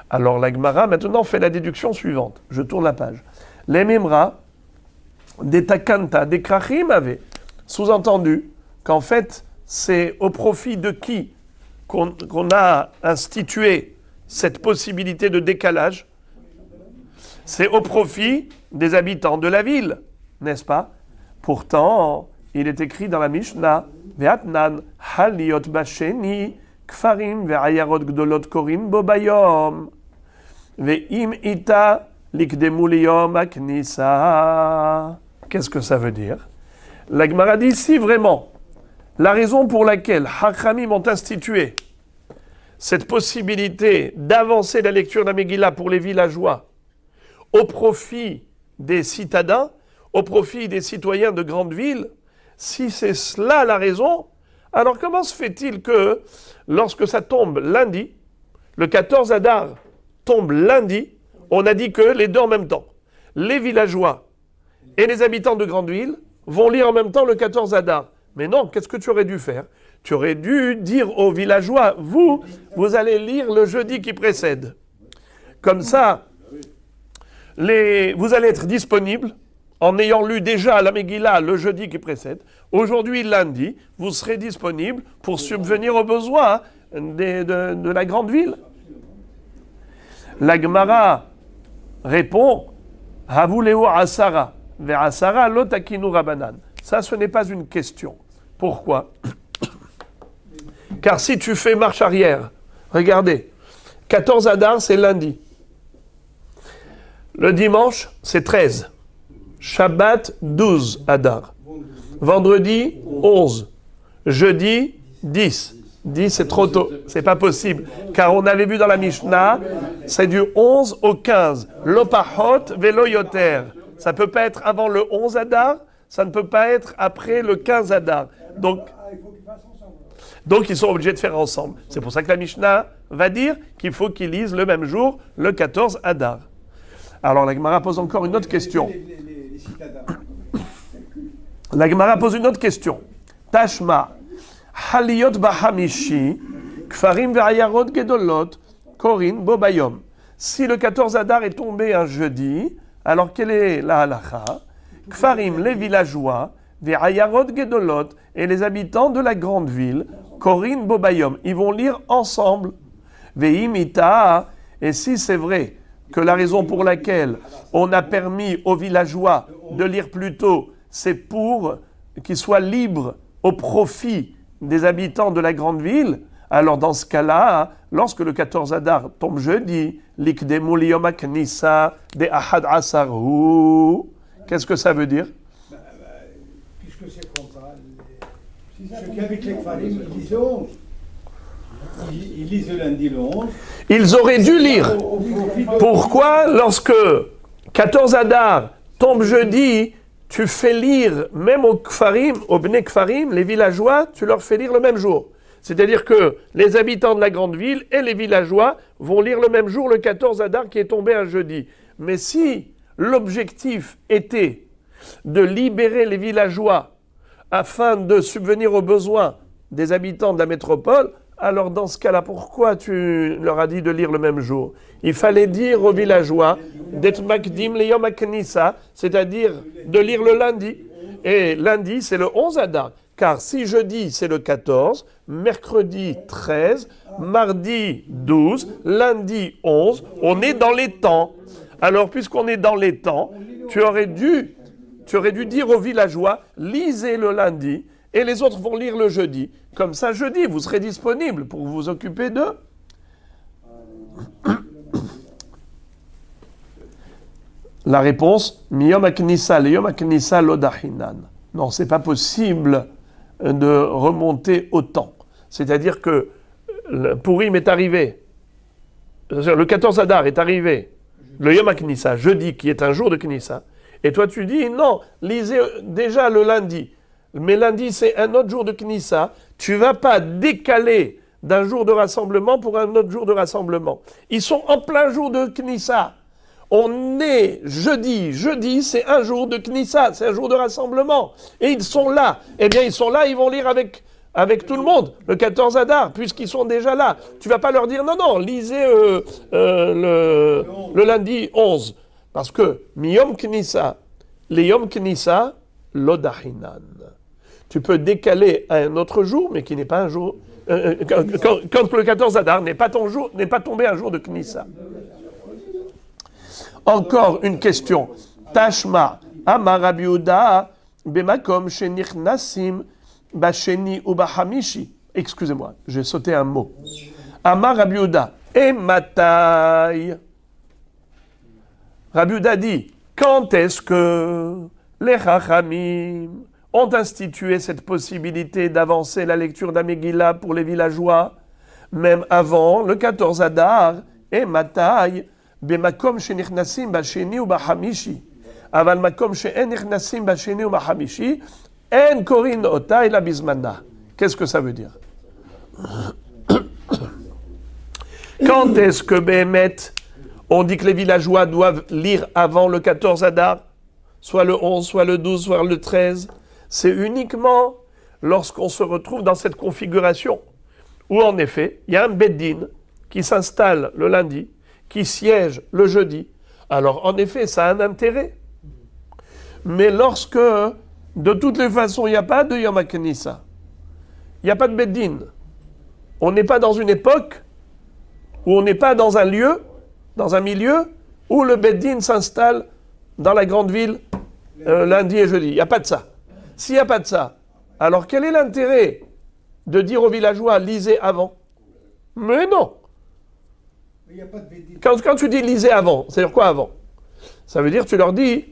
Alors la Gemara maintenant fait la déduction suivante. Je tourne la page. Les Mimra, des Takanta, des Krachim avaient sous-entendu qu'en fait, c'est au profit de qui qu'on a institué cette possibilité de décalage. C'est au profit des habitants de la ville, n'est-ce pas? Pourtant, il est écrit dans la Mishnah, Ve'atnan haliot basheni kfarim ve'ayarot gdolot korim bo bayom ve'im ita likdemu liyom aknisa. Qu'est-ce que ça veut dire? La Gemara dit si vraiment la raison pour laquelle Hachamim ont institué cette possibilité d'avancer la lecture de la Megillah pour les villageois au profit des citadins, au profit des citoyens de grandes villes, si c'est cela la raison, alors comment se fait-il que lorsque ça tombe lundi, le 14 Adar tombe lundi, on a dit que les deux en même temps, les villageois et les habitants de grandes villes vont lire en même temps le 14 Adar. Mais non, qu'est-ce que tu aurais dû faire? Tu aurais dû dire aux villageois, vous allez lire le jeudi qui précède. Comme ça, vous allez être disponibles en ayant lu déjà la Megillah le jeudi qui précède. Aujourd'hui, lundi, vous serez disponibles pour subvenir aux besoins de la grande ville. La Gemara répond, Havuleu asara, ve'asara lo takinu rabanan. Ça, ce n'est pas une question. Pourquoi? Car si tu fais marche arrière, regardez, 14 Adar, c'est lundi. Le dimanche, c'est 13. Shabbat, 12 Adar. Vendredi, 11. Jeudi, 10. 10, c'est trop tôt. C'est pas possible. Car on avait vu dans la Mishnah, c'est du 11 au 15. Lopahot, velo yoter. Ça ne peut pas être avant le 11 Adar, ça ne peut pas être après le 15 Adar. Donc, ils sont obligés de faire ensemble. C'est pour ça que la Mishnah va dire qu'il faut qu'ils lisent le même jour, le 14 Adar. Alors, la Gemara pose encore une autre question. La Gemara pose une autre question. Tashma, Haliyot Bahamishi, Kfarim Ve'ayarot Gedolot, Korin Bobayom. Si le 14 Adar est tombé un jeudi, alors quelle est la halacha? Kfarim, les villageois, Ve'ayarot Gedolot, et les habitants de la grande ville, Korin Bobayom, ils vont lire ensemble. Ve'imita, et si c'est vrai que la raison pour laquelle on a permis aux villageois de lire plus tôt, c'est pour qu'ils soient libres au profit des habitants de la grande ville, alors dans ce cas-là, lorsque le 14 Adar tombe jeudi, l'ikdemu liyom haknisa de ahad asarhu, qu'est-ce que ça veut dire? Puisque c'est comme ça, ceux qui habitent les Kfarim, ils lisent le 11. Ils lisent le lundi le 11. Ils auraient dû lire. Pourquoi, lorsque 14 Adar tombe jeudi, tu fais lire, même aux Kfarim, aux Bnei Kfarim, les villageois, tu leur fais lire le même jour. C'est-à-dire que les habitants de la grande ville et les villageois vont lire le même jour le 14 Adar qui est tombé un jeudi. Mais si l'objectif était de libérer les villageois afin de subvenir aux besoins des habitants de la métropole, alors dans ce cas-là, pourquoi tu leur as dit de lire le même jour? Il fallait dire aux villageois d'être makdim leyom haknisa, c'est-à-dire de lire le lundi. Et lundi, c'est le 11 Adar. Car si jeudi, c'est le 14, mercredi 13, mardi 12, lundi 11, on est dans les temps. Alors, puisqu'on est dans les temps, tu aurais dû dire aux villageois, lisez le lundi, et les autres vont lire le jeudi. Comme ça, jeudi, vous serez disponible pour vous occuper d'eux. La réponse, miyom haknisa leyom haknisa lodahinan. Non, c'est pas possible de remonter au temps. C'est-à-dire que le Purim est arrivé, le 14 Adar est arrivé, le Yom HaKnissa, jeudi, qui est un jour de Knissa, et toi tu dis, non, lisez déjà le lundi, mais lundi c'est un autre jour de Knissa, tu ne vas pas décaler d'un jour de rassemblement pour un autre jour de rassemblement. Ils sont en plein jour de Knissa. On est jeudi. Jeudi, c'est un jour de Knissa, c'est un jour de rassemblement. Et ils sont là. Eh bien, ils sont là, ils vont lire avec tout le monde, le 14 Adar, puisqu'ils sont déjà là. Tu ne vas pas leur dire, non, lisez le lundi 11. Parce que, miyom Knissa, leyom Knissa, lodahinan. Tu peux décaler à un autre jour, mais qui n'est pas un jour... quand le 14 Adar n'est pas tombé un jour de Knissa. Encore une question. Tashma, Amar Rabbi Yehuda, Bemakom shenichnasim basheni ou bahamishi. Excusez-moi, j'ai sauté un mot. Amar Rabbi Yehuda, et matai. Rabbi Yehuda dit, quand est-ce que les Chachamim ont institué cette possibilité d'avancer la lecture d'Amegillah pour les villageois, même avant le 14 Adar, et matai. Bemakom shenichnasim basheni ou bahamishi. Aval makom she'en nichnasim basheni ou bahamishi, en korin ota ela bizmana. Qu'est-ce que ça veut dire? Quand est-ce que Béhémet, on dit que les villageois doivent lire avant le 14 Adar, soit le 11, soit le 12, soit le 13? C'est uniquement lorsqu'on se retrouve dans cette configuration où, en effet, il y a un Beddin qui s'installe le lundi, qui siège le jeudi. Alors, en effet, ça a un intérêt. Mais lorsque, de toutes les façons, il n'y a pas de Yom HaKnissa, il n'y a pas de Beddin, on n'est pas dans une époque où on n'est pas dans un lieu, dans un milieu, où le Beddin s'installe dans la grande ville lundi et jeudi. Il n'y a pas de ça. S'il n'y a pas de ça, alors quel est l'intérêt de dire aux villageois, lisez avant? Mais non. Il n'y a pas de Beddin. Quand tu dis lisez avant, c'est-à-dire quoi avant? Ça veut dire, tu leur dis,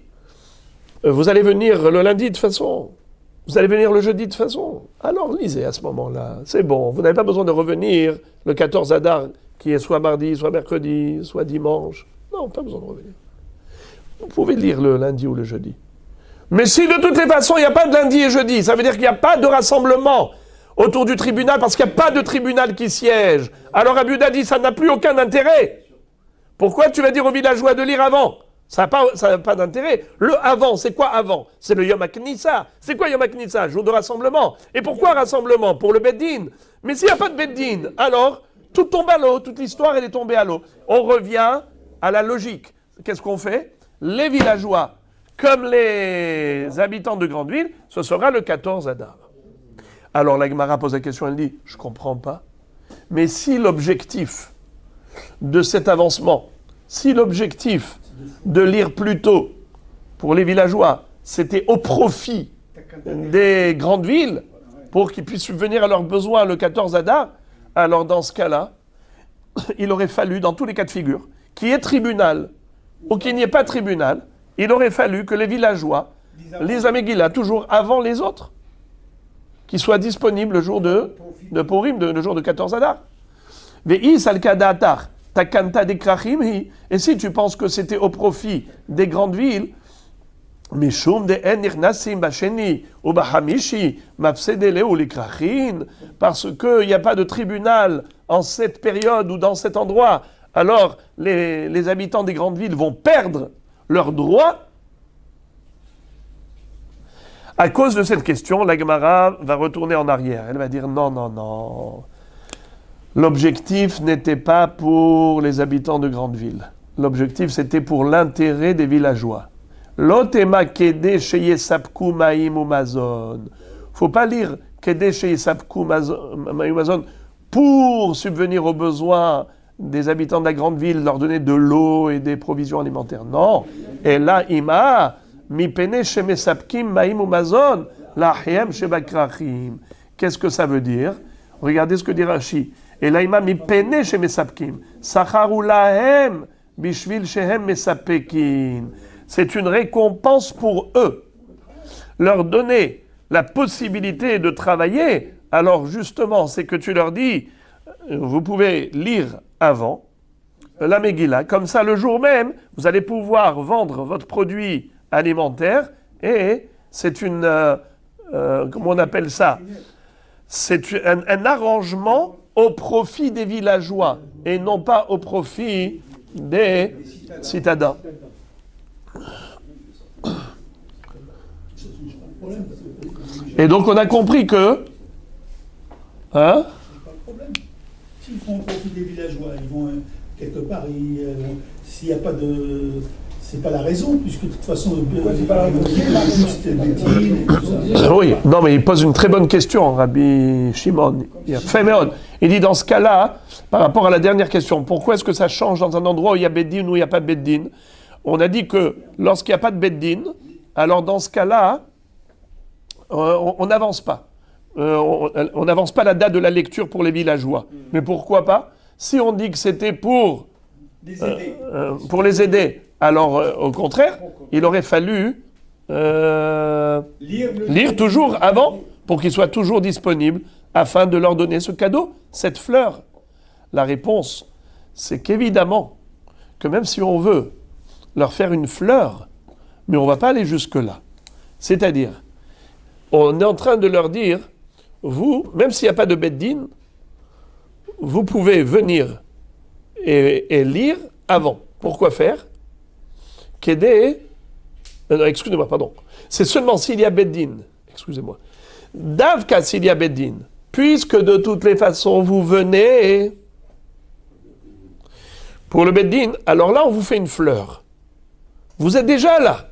vous allez venir le lundi de façon, vous allez venir le jeudi de façon. Alors lisez à ce moment-là, c'est bon. Vous n'avez pas besoin de revenir le 14 Adar, qui est soit mardi, soit mercredi, soit dimanche. Non, pas besoin de revenir. Vous pouvez lire le lundi ou le jeudi. Mais si de toutes les façons, il n'y a pas de lundi et jeudi, ça veut dire qu'il n'y a pas de rassemblement autour du tribunal, parce qu'il n'y a pas de tribunal qui siège. Alors Rabbi Yehuda dit, ça n'a plus aucun intérêt. Pourquoi tu vas dire aux villageois de lire avant? Ça n'a pas d'intérêt. Le avant, c'est quoi avant? C'est le Yom HaKnissa. C'est quoi Yom HaKnissa? Jour de rassemblement. Et pourquoi rassemblement? Pour le Beddin. Mais s'il n'y a pas de Beddin, alors tout tombe à l'eau. Toute l'histoire, elle est tombée à l'eau. On revient à la logique. Qu'est-ce qu'on fait? Les villageois, comme les habitants de grande ville, ce sera le 14 Adar. Alors la Gemara pose la question, elle dit, je ne comprends pas. Mais si l'objectif de cet avancement, si l'objectif de lire plus tôt pour les villageois, c'était au profit des grandes villes, pour qu'ils puissent subvenir à leurs besoins le 14 Adar, alors dans ce cas-là, il aurait fallu, dans tous les cas de figure, qu'il y ait tribunal ou qu'il n'y ait pas tribunal, il aurait fallu que les villageois lisent la Megillah toujours avant les autres, qui soient disponibles le jour de Purim, le jour de 14 Adar. Ve'is al-kadatar, takanta dekrachim hi. Et si tu penses que c'était au profit des grandes villes, mishum de en nichnasim basheni ou bahamishi mafsedele ou likrachin, parce qu'il n'y a pas de tribunal en cette période ou dans cet endroit, alors les habitants des grandes villes vont perdre leurs droits. À cause de cette question, la Gemara va retourner en arrière. Elle va dire non, non, non. L'objectif n'était pas pour les habitants de grandes villes. L'objectif, c'était pour l'intérêt des villageois. L'otema kede sheye sapku maim ou mazon. Faut pas lire kede sheye sapku maim ou mazon pour subvenir aux besoins des habitants de la grande ville, leur donner de l'eau et des provisions alimentaires. Non. Et là, ima mipene sheme sapkim maim ou mazon lahem shebakrachim. Qu'est-ce que ça veut dire? Regardez ce que dit Rashi. Et là, ima mipene sheme sapkim sacharu lahem bishvil shehem mesapekin. C'est une récompense pour eux. Leur donner la possibilité de travailler, alors justement, c'est que tu leur dis, vous pouvez lire avant la Megillah, comme ça le jour même, vous allez pouvoir vendre votre produit alimentaire, et c'est une, comment on appelle ça? C'est un arrangement au profit des villageois, et non pas au profit des citadins. Et donc on a compris que, hein? C'est pas le problème. S'ils font profit des villageois, ils vont quelque part. S'il n'y a pas de, c'est pas la raison, puisque de toute façon, c'est pas la raison. Oui, non, mais il pose une très bonne question, Rabbi Shimon. Il dit dans ce cas-là, par rapport à la dernière question, pourquoi est-ce que ça change dans un endroit où il y a Beddin ou il n'y a pas Beddin? On a dit que lorsqu'il n'y a pas de Beddin, alors dans ce cas-là, on n'avance pas. On n'avance pas la date de la lecture pour les villageois. Mais pourquoi pas? Si on dit que c'était pour les aider, alors au contraire, il aurait fallu lire toujours avant pour qu'ils soient toujours disponibles afin de leur donner ce cadeau, cette fleur. La réponse, c'est qu'évidemment, que même si on veut leur faire une fleur, Mais on ne va pas aller jusque-là. C'est-à-dire, on est en train de leur dire, vous, même s'il n'y a pas de Beddin, vous pouvez venir et lire avant. Pourquoi faire? Excusez-moi, pardon. C'est seulement s'il y a Beddin. Excusez-moi. Davka s'il y a Beddin. Puisque de toutes les façons vous venez pour le Beddin, alors là on vous fait une fleur. Vous êtes déjà là.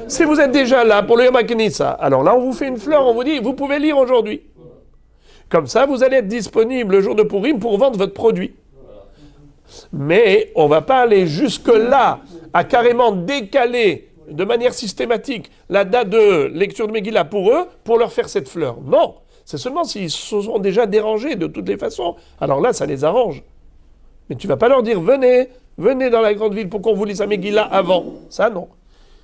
Si vous êtes déjà là pour le Yom HaKnissa, alors là on vous fait une fleur, on vous dit vous pouvez lire aujourd'hui. Comme ça vous allez être disponible le jour de Purim pour vendre votre produit. Mais on ne va pas aller jusque-là à carrément décaler de manière systématique la date de lecture de Megillah pour eux, pour leur faire cette fleur. Non, c'est seulement s'ils se sont déjà dérangés de toutes les façons. Alors là, ça les arrange. Mais tu ne vas pas leur dire, venez dans la grande ville pour qu'on vous lise à Megillah avant. Ça, non.